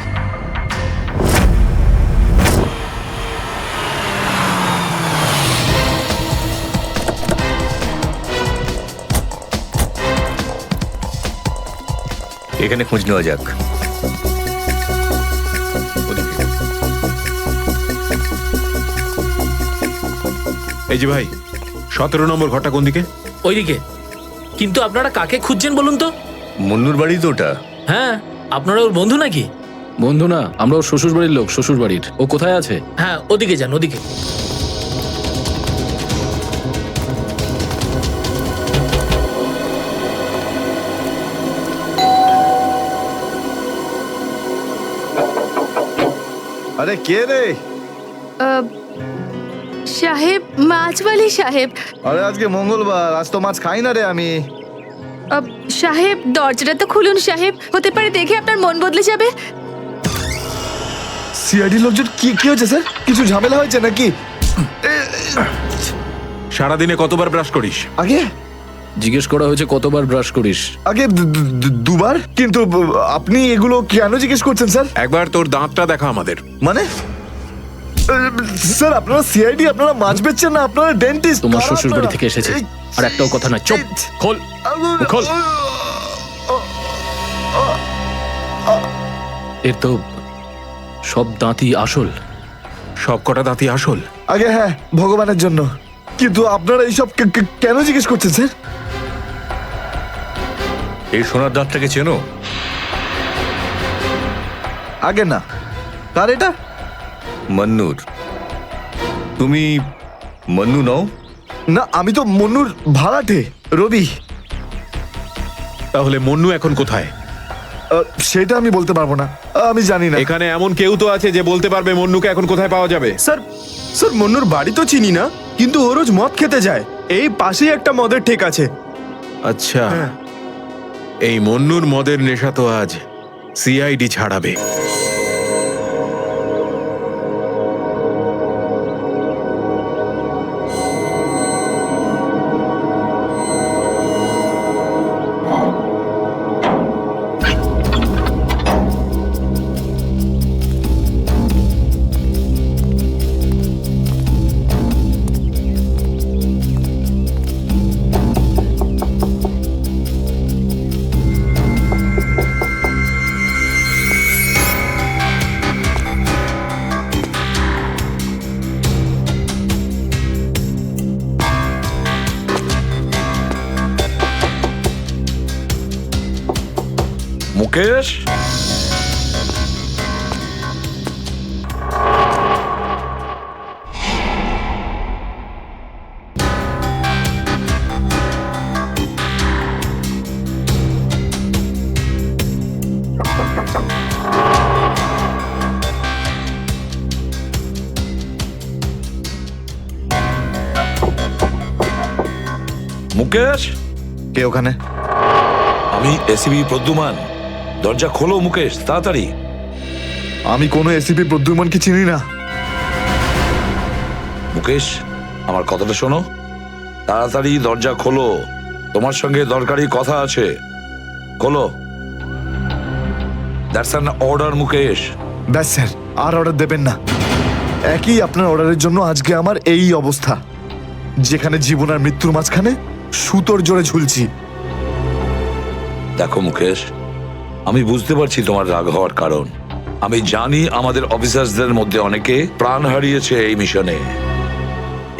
এখানে খোঁজ নেওয়া যাক। এই যে ভাই, 17 নম্বর ঘরটা কোন দিকে? ওইদিকে। কিন্তু আপনারা কাকে খুঁজছেন বলুন তো? মন্নুর বাড়ি তো ওটা। হ্যাঁ, আপনারা ওর বন্ধু নাকি? বন্ধু না, আমরা ওর শ্বশুর বাড়ির লোক। শ্বশুর বাড়ির। ও কোথায় আছে? হ্যাঁ, ওদিকে যান, ওদিকে। আরে কে রে? সাহেব, মাছওয়ালি সাহেব। আরে আজকে মঙ্গলবার, আজ তো মাছ খাই না রে আমি। সাহেব, দরজাটা তো খুলুন সাহেব, হতে পারে দেখে আপনার মন বদলে যাবে। সিআইডি লোকজন কি হয়েছে স্যার? কিছু ঝামেলা হয়েছে নাকি? সারাদিনে কতবার ব্রাশ করিস? আগে জিজ্ঞেস করা হয়েছে কতবার ব্রাশ করিস। আগে দুবার, কিন্তু আপনি এগুলো কেন জিজ্ঞেস করছেন স্যার? একবার তোর দাঁতটা দেখা আমাদের। মানে স্যার আপনারা সিআইডি, আপনারা মাছ বেচছেন না, আপনারা ডেন্টিস্ট। তোমার শ্বশুর বাড়ি থেকে এসেছে, আর একটাও কথা না। চুপ, খোল খোল। এর তো সব দাঁতই আসল। সব কটা দাঁতই আসল? আগে হ্যাঁ, ভগবানের জন্য। কিন্তু আপনারা এইসব কেন জিজ্ঞেস করছেন স্যার? এই সোনার দাঁতটাকে চেনো? আগে না। কার এটা? মন্নুর। তুমি মন্নু নও? না, আমি তো মন্নুর ভাড়াটে, রবি। তাহলে মন্নু এখন কোথায়? সেটা আমি বলতে পারবো না, আমি জানি না। এখানে এমন কেউ তো আছে যে বলতে পারবে মন্নুকে এখন কোথায় পাওয়া যাবে? স্যার মন্নুর বাড়ি তো চিনি না, কিন্তু ও রোজ মদ খেতে যায়। এই পাশেই একটা মদের ঠেক আছে। আচ্ছা, এই মন্নুর মদের নেশা তো আজ সিআইডি ছাড়াবে। মুকেশ, মুকেশ, কে ওখানে? আমি এসিবি প্রদ্যুমান। দরজা খোলো মুকেশ, তাড়াতাড়ি। আমি কোনো এসিপি প্রদ্যুমানকে চিনি না। মুকেশ, আমার কথাটা শোনো, তাড়াতাড়ি দরজা খোলো, তোমার সঙ্গে দরকারি কথা আছে। খোলো। That's an order Mukesh. ব্যাস স্যার, আর অর্ডার দেবেন না। একই আপনার অর্ডারের জন্য আজকে আমার এই অবস্থা, যেখানে জীবন আর মৃত্যুর মাঝখানে সুতোর জোরে ঝুলছি। দেখো মুকেশ, আমি বুঝতে পারছি তোমার রাগ হওয়ার কারণ। আমি জানি আমাদের অফিসারদের মধ্যে অনেকে প্রাণ হারিয়েছে এই মিশনে।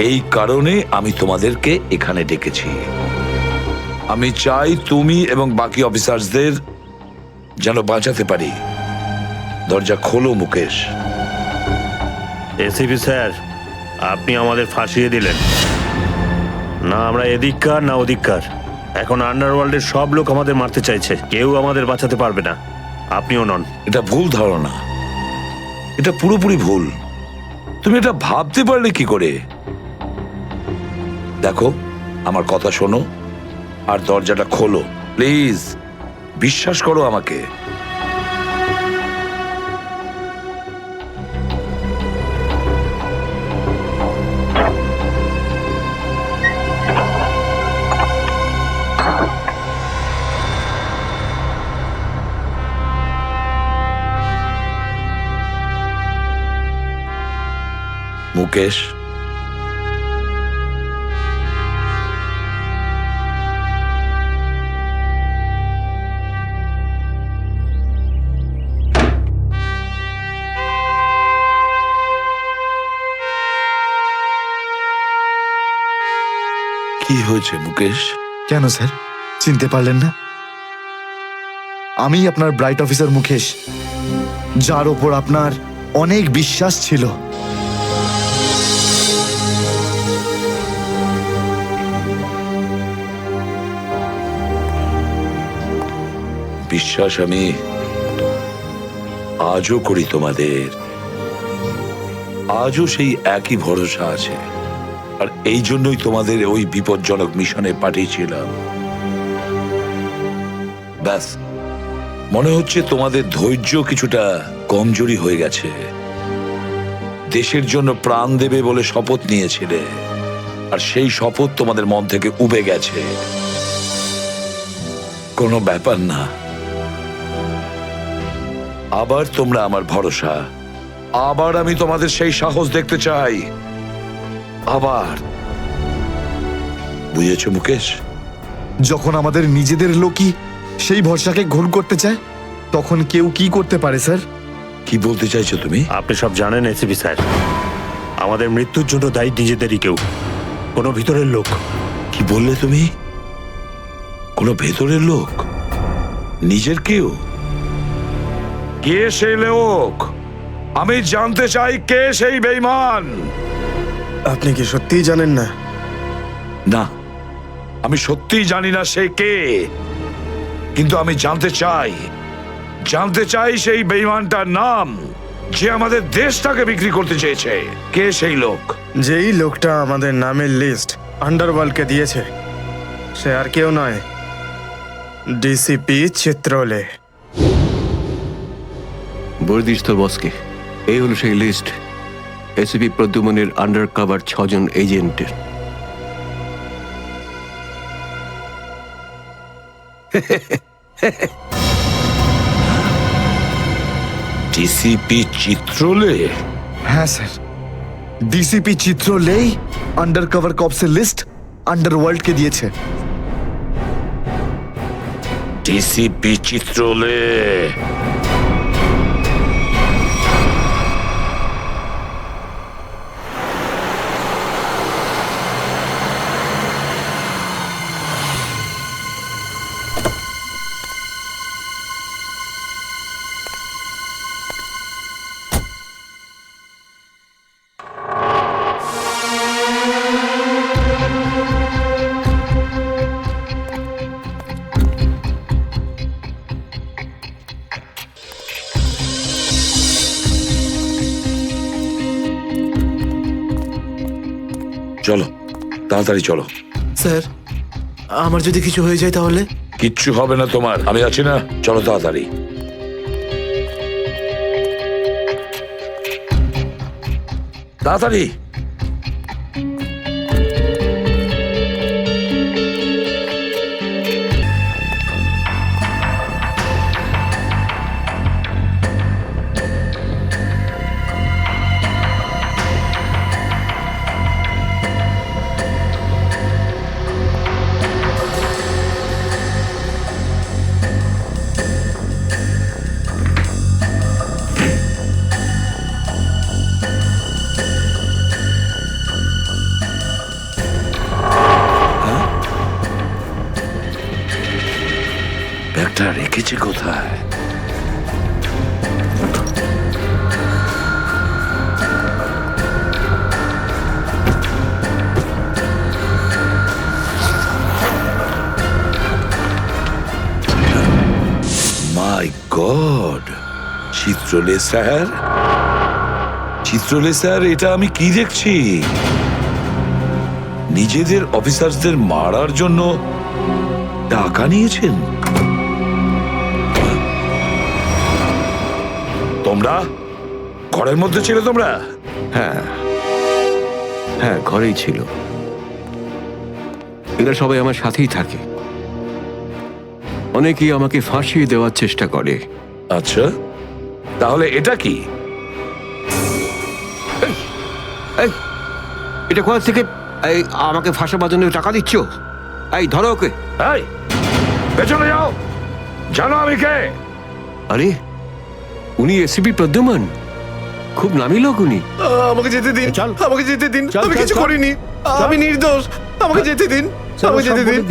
এই কারণে আমি তোমাদেরকে এখানে ডেকেছি। আমি চাই তুমি এবং বাকি অফিসারদের যেন বাঁচাতে পারি। দরজা খোলো মুকেশ। এসিপি স্যার, আপনি আমাদের ফাঁসিয়ে দিলেন। না আমরা এদিককার না ওদিককার। এখন আন্ডারওয়ার্ল্ডের সব লোক আমাদের মারতে চাইছে, কেউ আমাদের বাঁচাতে পারবে না, আপনিও নন। এটা ভুল ধারণা, এটা পুরোপুরি ভুল। তুমি এটা ভাবতে পারলে কি করে? দেখো, আমার কথা শোনো আর দরজাটা খোলো প্লিজ। বিশ্বাস করো আমাকে। মুকেশ, কি হয়েছে মুকেশ? কেন স্যার, চিনতে পারলেন না? আমি আপনার ব্রাইট অফিসার মুকেশ, যার ওপর আপনার অনেক বিশ্বাস ছিল। বিশ্বাস আমি আজও করি তোমাদের। আজও সেই একই ভরসা আছে, আর এই জন্যই তোমাদের ওই বিপজ্জনক মিশনে পাঠিয়েছিলাম। ব্যাস, মনে হচ্ছে তোমাদের ধৈর্য কিছুটা কমজোরি হয়ে গেছে। দেশের জন্য প্রাণ দেবে বলে শপথ নিয়েছিলে, আর সেই শপথ তোমাদের মন থেকে উবে গেছে। কোনো ব্যাপার না। আবার তোমরা আমার ভরসা, আবার আমি তোমাদের সেই সাহস দেখতে চাই। আবার, বুঝেছো মুকেশ? যখন আমাদের নিজেদের লোকই সেই ভরসাকে ঘোল করতে চায়, তখন কেউ কি করতে পারে স্যার? কি বলতে চাইছো তুমি? আপনি সব জানেন এসিপি স্যার, আমাদের মৃত্যুর জন্য দায়ী নিজেদেরই কেউ, কোনো ভিতরের লোক। কি বললে তুমি? কোনো ভেতরের লোক? নিজের কেউ? কে সেই লোক? আমি জানতে চাই কে সেই বেঈমান। আপনি কি সত্যিই জানেন না? না, আমি সত্যিই জানি না সে কে, কিন্তু আমি জানতে চাই সেই বেঈমানটার নাম, যে আমাদের দেশটাকে বিক্রি করতে চেয়েছে। কে সেই লোক? যেই লোকটা আমাদের নামের লিস্ট আন্ডারওয়ার্ল্ডকে দিয়েছে, সে আর কেউ নয়, ডিসিপি চিত্রলে। বলে দিস তোর বসকে, এই হলো সেই লিস্ট এসিপি প্রদ্যুমনের আন্ডার কভার 6 জন এজেন্টের। ডিসিপি চিত্রলে? হ্যাঁ স্যার, ডিসিপি চিত্রলেই আন্ডার কভার কপসের লিস্ট আন্ডারওয়ার্ল্ডকে দিয়েছে। ডিসিপি চিত্রলে? চলো, তাড়াতাড়ি চলো। স্যার, আমার যদি কিছু হয়ে যায় তাহলে? কিচ্ছু হবে না তোমার, আমি আছি না। চলো তাড়াতাড়ি। তাড়াতাড়ি। ব্যাগটা রেখেছি কোথায়? মাই গড, চিত্রলে স্যার! চিত্রলে স্যার, এটা আমি কি দেখছি? নিজেদের অফিসারদের মারার জন্য টাকা নিয়েছেন তোমরা? ঘরের মধ্যে ছিল তোমরা? হ্যাঁ হ্যাঁ, ঘরেই ছিল। এরা সবাই আমার সাথেই থাকে। অনেকেই আমাকে ফাঁসিয়ে দেওয়ার চেষ্টা করে। আচ্ছা, তাহলে এটা কি? এটা কোথা থেকে আমাকে ফাঁসাবার জন্য টাকা দিচ্ছ? এই ধরো ওকে। এই, পেছনে যাও, জানো আমি কে? আরে, উনি এসিপি প্রদ্যুমন, খুব নামি লোক উনি। আমাকে যেতে দিন, আমাকে যেতে দিন, আমি কিছু করিনি, আমি নির্দোষ, আমাকে যেতে দিন, আমাকে যেতে দিন,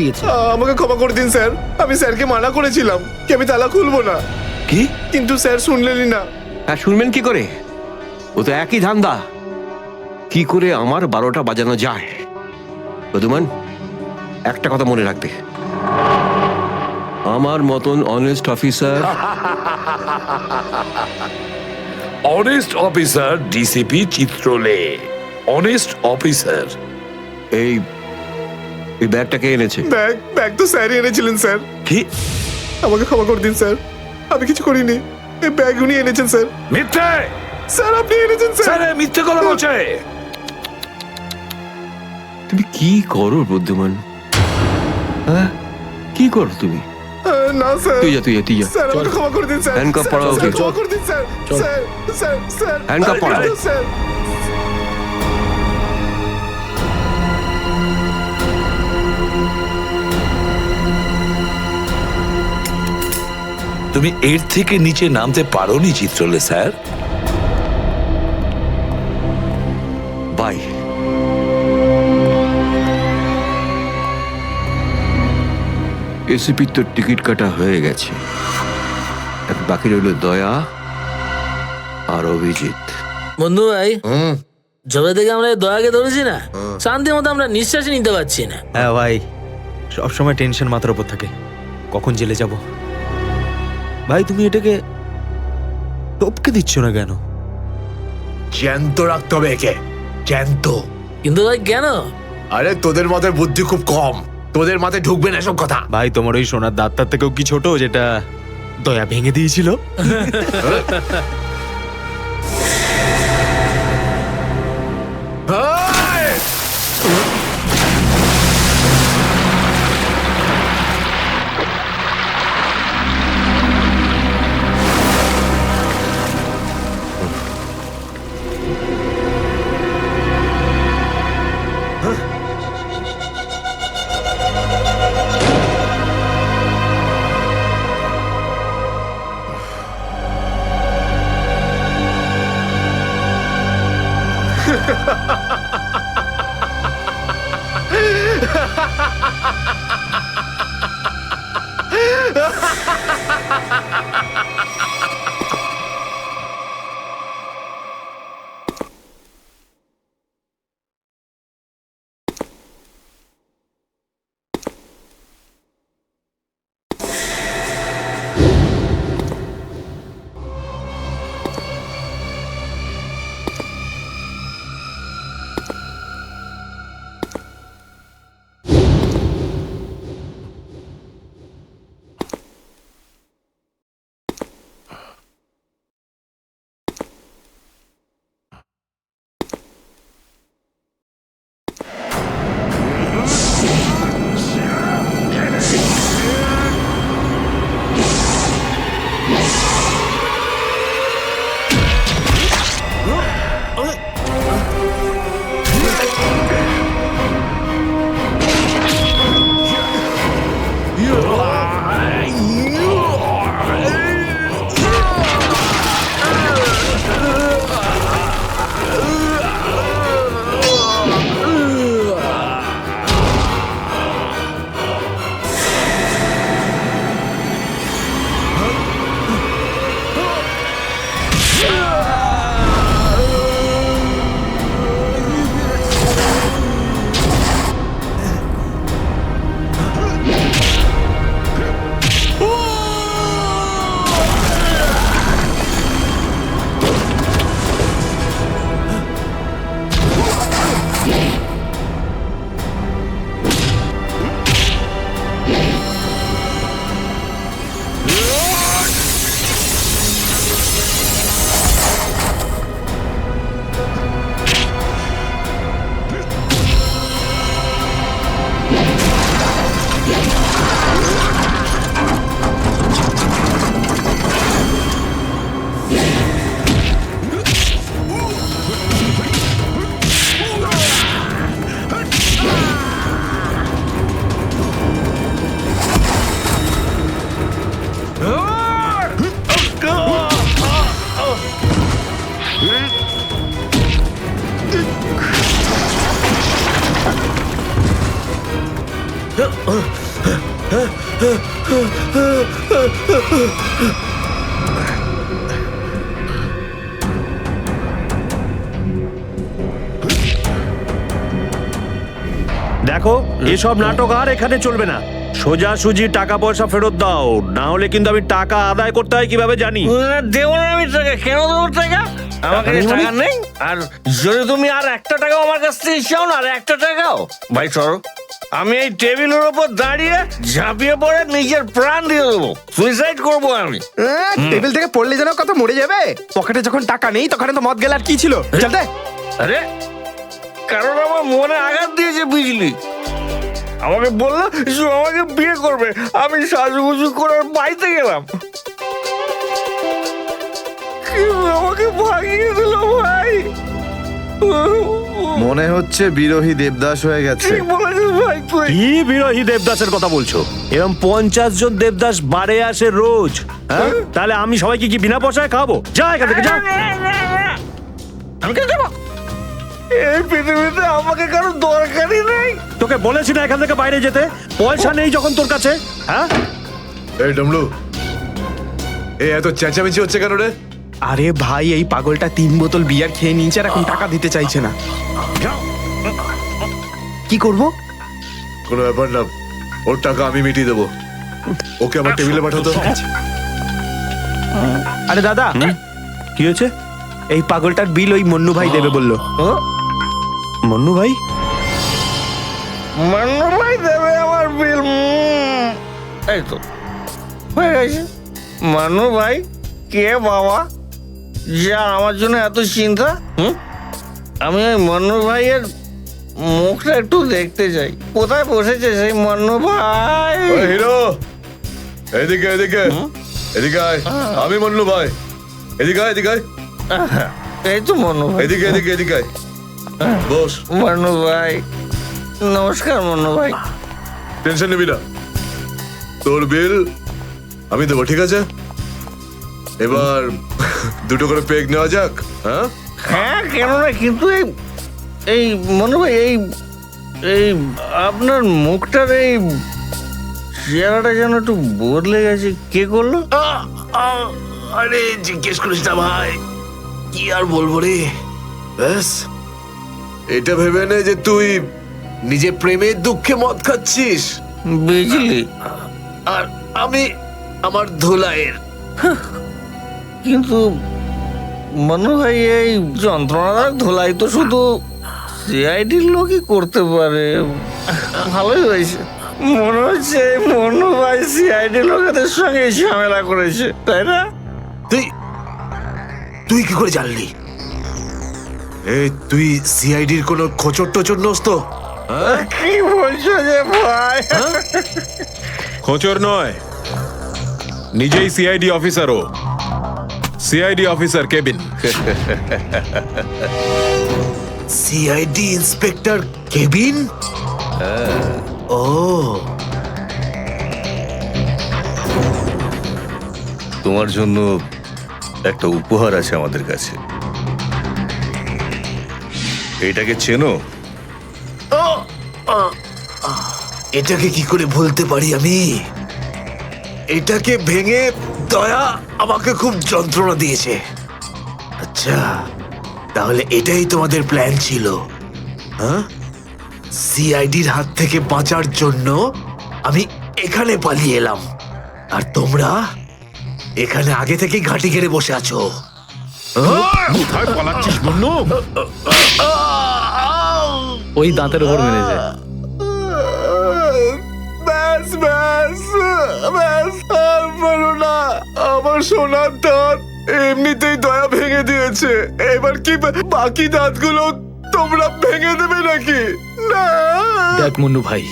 আমাকে ক্ষমা করে দিন স্যার। আমি স্যারকে মানা করেছিলাম কি আমি তালা খুলবো না, কি? কিন্তু স্যার শুনলেনই না। হ্যাঁ, শুনবেন কি করে? ও তো একই ধান্দা, কি করে আমার 12টা বাজানো যায়। প্রদ্যুমন, একটা কথা মনে রাখবে, আমার মতন honest officer honest officer DCP Chitrale, honest officer. এই ব্যাগটাকে এনেছে। ব্যাগ তো স্যারই এনেছিলেন স্যার। কি? আমাকে ক্ষমা করে দিন স্যার, আমি কিছু করিনি। এই ব্যাগ উনি এনেছেন স্যার। মিথ্যে! স্যার আপনি এনেছেন স্যার। স্যার মিথ্যে কথা বলছে। তুমি কি করো প্রদ্যুমন? হ্যাঁ, কি করো তুমি? না স্যার। তুই যা তুই যা স্যার আমাকে ক্ষমা করে দিন স্যার। হ্যান্ডকাফ পরা স্যার, উচিত। ক্ষমা করে দিন sir. Sir sir sir handcuff পরা। স্যার। তুমি এর থেকে নিচে নামতে পারোনি চিত্রলে স্যার। বাই। এসিপির তো টিকিট কাটা হয়ে গেছে, এখন বাকি রইল দয়া আর অভিজিৎ। বন্ধু ভাই, যবে থেকে আমরা এই দয়াকে ধরেছি না, শান্তি মতো আমরা নিঃশ্বাসই নিতে পারছি না। হ্যাঁ ভাই, সবসময় টেনশন মাথার উপর থাকে, কখন জেলে যাব। ভাই তুমি এটাকে টপকে দিচ্ছ না কেন? জ্যান্ত রাখতে হবে একে, জ্যান্ত। কিন্তু ভাই কেন? আরে তোদের মাথায় বুদ্ধি খুব কম, তোদের মাথায় ঢুকবে না এসব কথা। ভাই তোমার ওই সোনার দাঁতটার থেকেও কি ছোট যেটা দয়া ভেঙে দিয়েছিল? দেখো, এসব নাটক আর এখানে চলবে না। সোজাসুজি টাকা পয়সা ফেরত দাও, না হলে কিন্তু আমি টাকা আদায় করতে হয় কিভাবে জানি। দেবো না আমি টাকা, কেন দেবো টাকা? আমাকে টাকা নেই। আর যদি তুমি আর একটা টাকাও আমার কাছ থেকে চাও না, আর একটা টাকাও, ভাই সরো, আমি এই টেবিলের উপর দাঁড়িয়ে ঝাঁপিয়ে পড়ে নিজের প্রাণ দিয়ে দেবো, সুইসাইড করবো আমি। টেবিল থেকে পড়লে যেন কত মরে যাবে। পকেটে যখন টাকা নেই তখন তো মদ গেল, আর কি ছিল? চলতে আরে কারণ আমার মনে আঘাত দিয়েছে বুঝলি। আমাকে বললো যে আমাকে বিয়ে করবে, আমি সাজুগুজু করে ওর বাড়িতে গেলাম, কিন্তু আমাকে ভাগিয়ে দিল ভাই। মনে হচ্ছে বিরোহী দেবদাস হয়ে গেছে। ঠিক বলেছিস ভাই তুই। কি বিরোহী দেবদাসের কথা বলছো? এরকম 50 জন দেবদাস বাড়ে আসে রোজ, হ্যাঁ? তাহলে আমি সবাইকে কি বিনা পয়সায় খাবো? যা এখান থেকে যা। আমি কেন যাবো? এই পৃথিবীতে আমাকে কারো দরকারই নেই। তোকে বলেছি না এখান থেকে বাইরে যেতে? পয়সা নেই যখন তোর কাছে, হ্যাঁ? এই ডমলু, এই এত চেঁচামেচি হচ্ছে কেন রে? আরে ভাই, এই পাগলটা 3 বোতল বিয়ার খেয়ে নিয়েছে আর এখন টাকা দিতে চাইছে না। কি করব? কোনো ব্যাপার না, ওর টাকা আমি মিটিয়ে দেবো। ওকে আমার টেবিলে পাঠাতো। আরে দাদা, কি হয়েছে? এই পাগলটার বিল ওই মন্নু ভাই দেবে বললো। মন্নু ভাই? মান্নু ভাই দেবে আমার বিল। এই তো হয়ে গেছে। মান্নু ভাই কে বাবা, যা আমার জন্য এত চিন্তা? আমি ওই মান্নু ভাইয়ের মুখটা একটু দেখতে চাই। কোথায় বসেছে সেই মান্নু ভাই? ওই হিরো, এদিকে এদিকে এদিকে আয়। আমি মন্নু ভাই, এদিকে আয়, এদিকে আয়। এই তো মান্নু ভাই। এদিকে এদিকে এদিকে আয়, বস। মান্নু ভাই নমস্কার। মান্নু ভাই টেনশন নিবি না, তোর বিল আমি দেবো, ঠিক আছে? এবার দুটো করে পেগ নেওয়া যাক। হ্যাঁ হ্যাঁ, কেন না, কিন্তু এই মনে হয় এই আপনার মুখটার এই চেহারাটা যেন একটু বদলে গেছে। কে করলো? আরে জিজ্ঞেস করিস না ভাই, কি আর বলবো রে। ব্যাস, এটা ভেবে নে যে তুই নিজে প্রেমের দুঃখে মদ খাচ্ছিস, বুঝলি? আর আমি আমার ধুলাইয়ের। কিন্তু মনে হয় এই যন্ত্রণাদায়ক ধোলাই তো শুধু সিআইডির লোকই করতে পারে। ভালোই হয়েছে, মনে হচ্ছে মনু ভাই সিআইডি লোকেদের সঙ্গে ঝামেলা করেছে, তাই না? তুই কি করে জানলি? তুই সিআইডির কোনো খোঁচর টোচর নোস তো? কি বলছো যে ভাই? খোঁচর নয়, নিজেই সিআইডি অফিসারও। CID officer cabin. CID inspector cabin? ও, তোমার জন্য একটা উপহার আছে আমাদের কাছে। এটাকে চেনো? এটাকে কি করে ভুলতে পারি আমি? এটাকে ভেঙে দয়া আমাকে খুব যন্ত্রণা দিয়েছে। আচ্ছা, তাহলে এটাই তোমাদের প্ল্যান ছিল, হ্যাঁ? সিআইডির হাত থেকে বাঁচার জন্য আমি এখানে পালিয়ে এলাম, আর তোমরা এখানে আগে থেকে ঘাঁটি ঘেরে বসে আছো। কোথায় পালাচ্ছিস মন্নু? ওই দাঁতের উপর মেরেছে। ব্যাস ব্যাস ব্যাস, আর বলো না। আমার সোনার দাঁত এমনিতেই দয়া ভেঙে দিয়েছে, এবার কি বাকি দাঁতগুলো তোমরা ভেঙে দেবে নাকি? না। দেখ মুন্নু ভাই,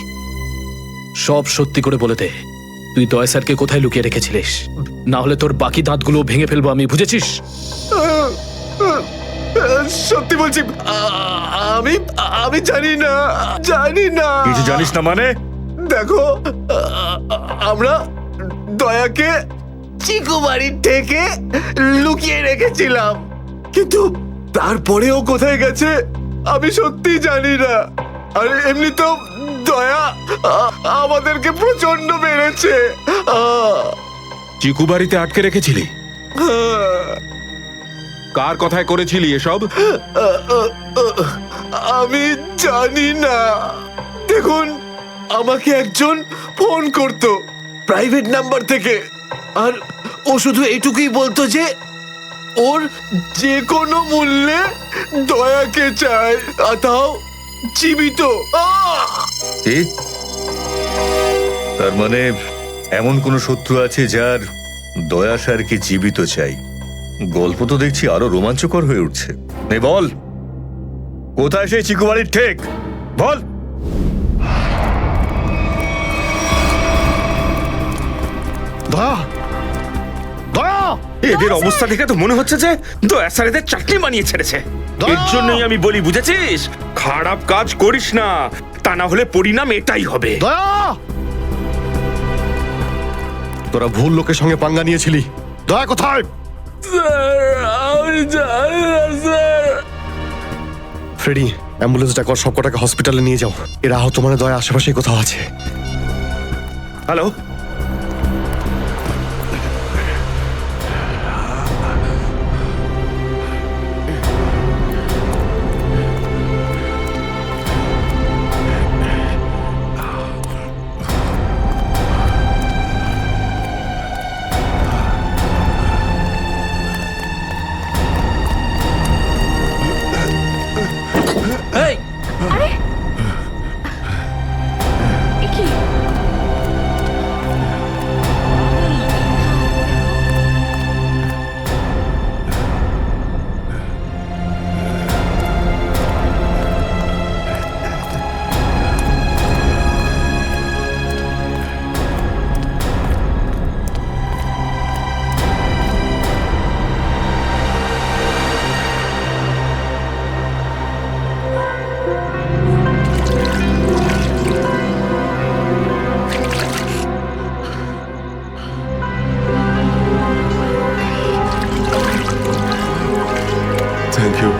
সব সত্যি করে বলে দে, তুই দয়া স্যারকে কোথায় লুকিয়ে রেখেছিলিস? না হলে তোর বাকি দাঁতগুলো ভেঙে ফেলবো আমি, বুঝেছিস? সত্যি বলছি, আমি আমি জানি না, জানি না। কিছু জানিস না মানে? দেখো, আমরা দয়াকে চিকু বাড়ির থেকে লুকিয়ে রেখেছিলাম, কিন্তু তারপরেও কোথায় গেছে আমি সত্যি জানি না। আর এমনিতেও দয়া আমাদেরকে প্রচন্ড মেরেছে। চিকু বাড়িতে আটকে রেখেছিলি? কার কথায় করেছিলি এসব? আমি জানি না। দেখুন, আমাকে একজন ফোন করতো প্রাইভেট নাম্বার থেকে, আর ও শুধু এইটুকুই বলতো যে ওর যে কোনো মূল্যে দয়াকে চায়, আর তাও জীবিত। কি? তার মানে এমন কোন শত্রু আছে যার দয়া স্যারকে জীবিত চাই? গল্প তো দেখছি আরো রোমাঞ্চকর হয়ে উঠছে। নে বল, কোথায় সেই চিকু বাড়ির ঠেক? বল। দয়া দয়া এদের অবস্থা দেখে তো মনে হচ্ছে যে দয়া স্যার এদের চাকরি বানিয়ে ছেড়েছে। এর জন্যই আমি বলি, বুঝেছিস, খারাপ কাজ করিস না, তা না হলে পরিণাম এটাই হবে। দয়া তোরা ভুল লোকের সঙ্গে পাঙ্গা নিয়েছিলি। দয়া কোথায়? ফ্রেডি, অ্যাম্বুলেন্স ডাকো, সব কটাকে হসপিটালে নিয়ে যাও। এরা আহত মানে দয়া আশেপাশে কোথাও আছে। Hello, thank you.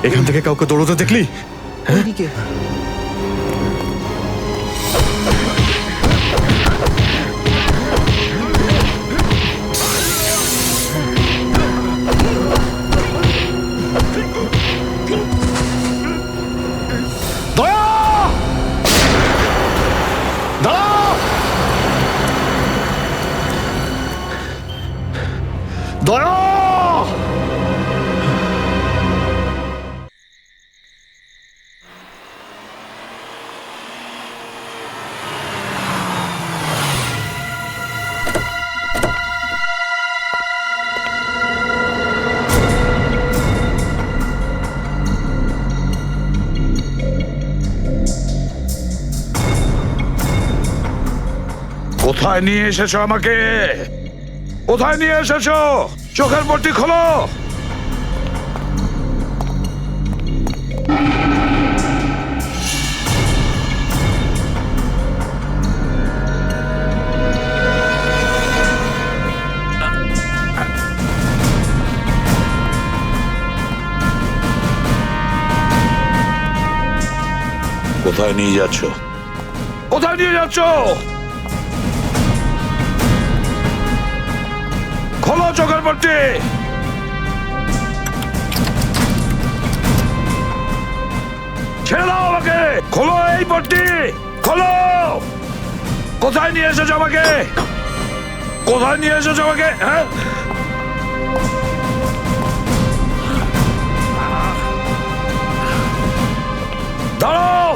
এখান থেকে কাউকে দৌড়তে দেখলি? দয়া! কোথায় নিয়ে এসেছো আমাকে? কোথায় নিয়ে এসেছো? চোখের পট্টি খোলো। কোথায় নিয়ে যাচ্ছ? কোথায় নিয়ে যাচ্ছ? খোলো চোখের পট্টি। ছেড়ে দাও আমাকে। খোলো এই পট্টি, খোলো। কোথায় নিয়ে এসেছো আমাকে? কোথায় নিয়ে এসেছো আমাকে? হ্যাঁ, দাঁড়াও,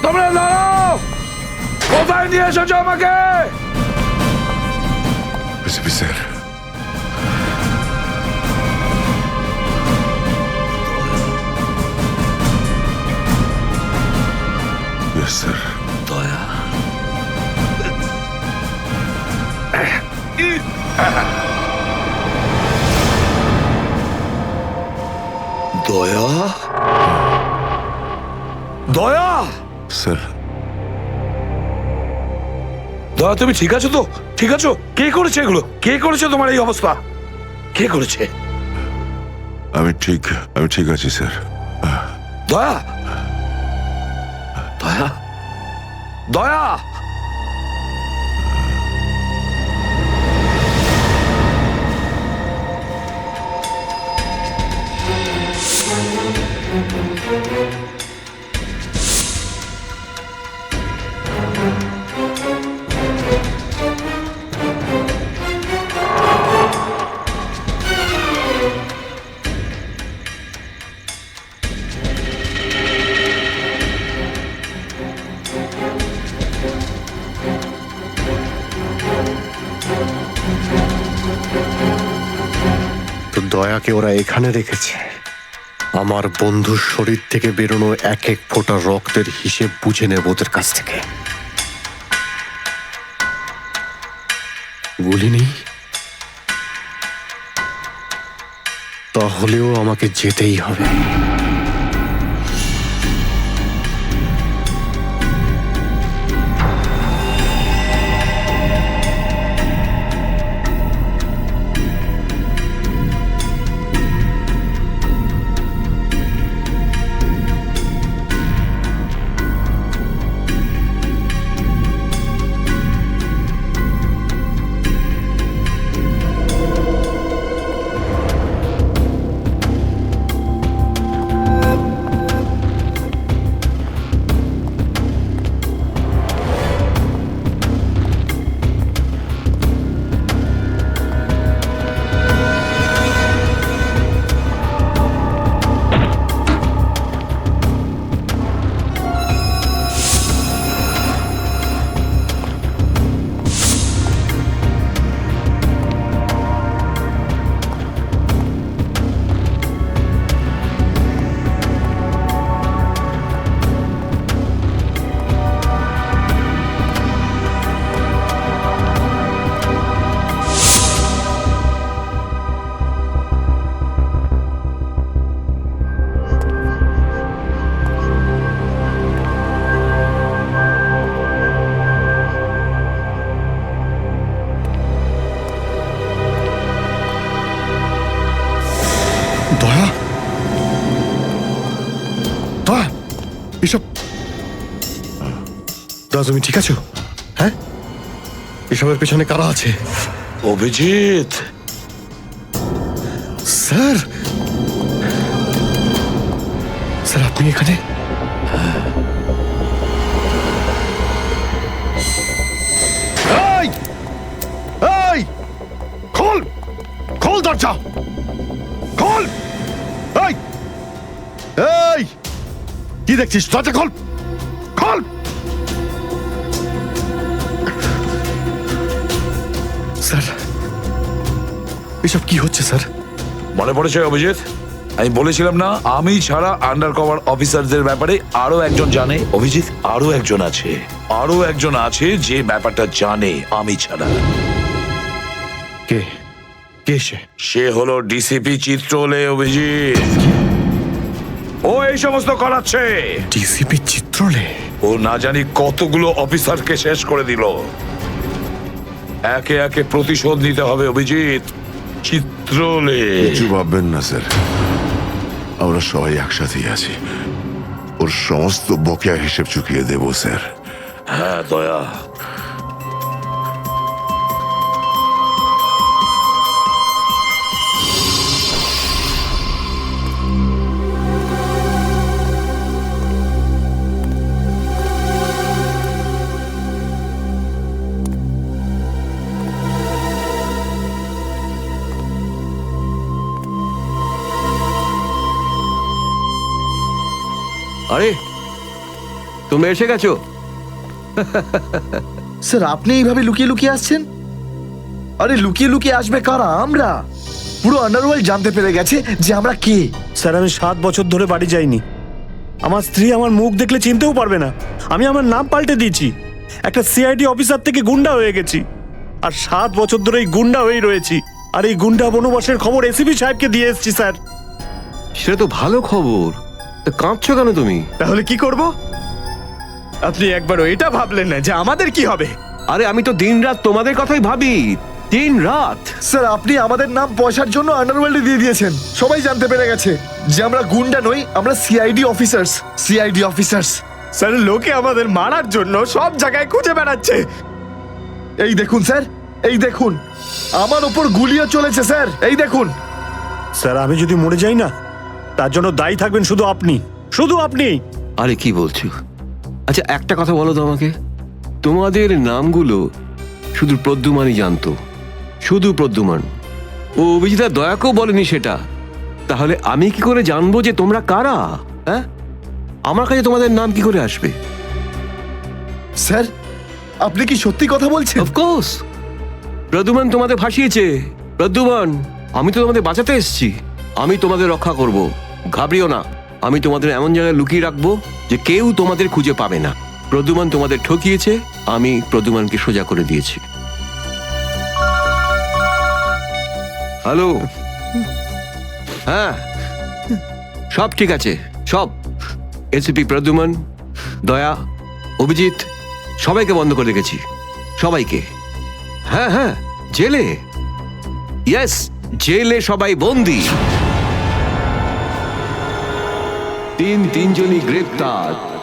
তোমরা দাঁড়াও। কোথায় নিয়ে এসেছো আমাকে? স্যার, স্যার, দয়া, দয়া, দয়া, স্যার, দয়া, তুমি ঠিক আছো তো? ঠিক আছো? কে করেছে এগুলো? কে করেছে তোমার এই অবস্থা? কে করেছে? আমি ঠিক আছি স্যার। দয়া, দয়া, দয়া, দয়াকে ওরা এখানে রেখেছে আমার বন্ধুর শরীর থেকে বেরোনো এক এক ফোঁটা রক্তের হিসেব বুঝে নেব ওদের কাছ থেকে। গুলি নেই, তাহলেও আমাকে যেতেই হবে। দয়া, দয়া, এসব দয়া, তুমি ঠিক আছো? হ্যাঁ, এসবের পেছনে কারা আছে? অভিজিৎ, স্যার, স্যার আপনি এখানে? এই, এই, খোল, খোল দরজা, খোল! এই, এই, কি দেখছিস? দরজা খোল, খোল! স্যার, এসব কি হচ্ছে স্যার? মনে পড়েছে অভিজিৎ, আমি বলেছিলাম না আমি ছাড়া আন্ডার কভার অফিসারদের ব্যাপারে আরো একজন জানে। অভিজিৎ, আরো একজন আছে, আরো একজন আছে যে ব্যাপারটা জানে আমি ছাড়া। কে? কে সে? সে হলো ডিসিপি চিত্রলে। অভিজিৎ, ও এই সমস্ত করাচ্ছে। ডিসিপি চিত্রলে? ও না জানি কতগুলো অফিসারকে শেষ করে দিল। একে একে প্রতিশোধ নিতে হবে অভিজিৎ। চিত্রলে, কিছু ভাববেন না স্যার, আমরা সবাই একসাথেই আছি। ওর সমস্ত বকেয়া হিসেব চুকিয়ে দেব স্যার। হ্যাঁ দয়া, আরে তোমরা এসে গেছো? স্যার আপনি এইভাবে লুকিয়ে লুকিয়ে আসছেন? আরে লুকিয়ে লুকিয়ে আসবে কারা? আমরা। পুরো আন্ডারওয়ার্ল্ড জানতে পেরে গেছে যে আমরা কে। স্যার আমি 7 বছর ধরে বাড়ি যাইনি। আমার স্ত্রী আমার মুখ দেখলে চিনতেও পারবে না। আমি আমার নাম পাল্টে দিয়েছি, একটা সিআইডি অফিসার থেকে গুন্ডা হয়ে গেছি। আর 7 বছর ধরে এই গুন্ডা হয়েই রয়েছি। আর এই গুন্ডা বনবাসের খবর এসিপি সাহেবকে দিয়ে এসেছি স্যার। সেটা তো ভালো খবর, তা কাঁদছো কেন তুমি? তাহলে কি করব? আপনি একবারও এটা ভাবলেন না যে আমাদের কি হবে? আরে আমি তো দিনরাত তোমাদের কথাই ভাবি, দিনরাত। স্যার আপনি আমাদের নাম পয়সার জন্য আন্ডারওয়ার্ল্ডে দিয়ে দিয়েছেন। সবাই জানতে পেরে গেছে যে আমরা গুন্ডা নই, আমরা CID officers. CID officers. Sir লোকে আমাদের মারার জন্য সব জায়গায় খুঁজে বেড়াচ্ছে। এই দেখুন স্যার, এই দেখুন, আমার ওপর গুলিও চলেছে স্যার, এই দেখুন। স্যার আমি যদি মরে যাই না, তার জন্য দায়ী থাকবেন শুধু আপনি, শুধু আপনি। আরে কি বলছো? আচ্ছা একটা কথা বলো তো আমাকে, তোমাদের নামগুলো শুধু প্রদ্যুমানই জানতো, শুধু প্রদ্যুমান। ও অভিজিৎ দয়াকেও বলেনি সেটা। তাহলে আমি কি করে জানবো যে তোমরা কারা? হ্যাঁ, আমার কাছে তোমাদের নাম কি করে আসবে? স্যার আপনি কি সত্যি কথা বলছেন? অফকোর্স, প্রদ্যুমান তোমাদের ফাঁসিয়েছে। প্রদ্যুমান আমি তো তোমাদের বাঁচাতে এসেছি। আমি তোমাদের রক্ষা করব, ঘাবড়িও না। আমি তোমাদের এমন জায়গায় লুকিয়ে রাখবো যে কেউ তোমাদের খুঁজে পাবে না। প্রদ্যুমান তোমাদের ঠকিয়েছে, আমি প্রদ্যুমানকে সোজা করে দিয়েছি। হ্যালো, হ্যাঁ সব ঠিক আছে, সব। এসিপি প্রদ্যুমান, দয়া, অভিজিৎ সবাইকে বন্ধ করে রেখেছি, সবাইকে। হ্যাঁ হ্যাঁ, জেলে, ইয়েস, জেলে সবাই বন্দি। তিনজনই গ্রেপ্তার।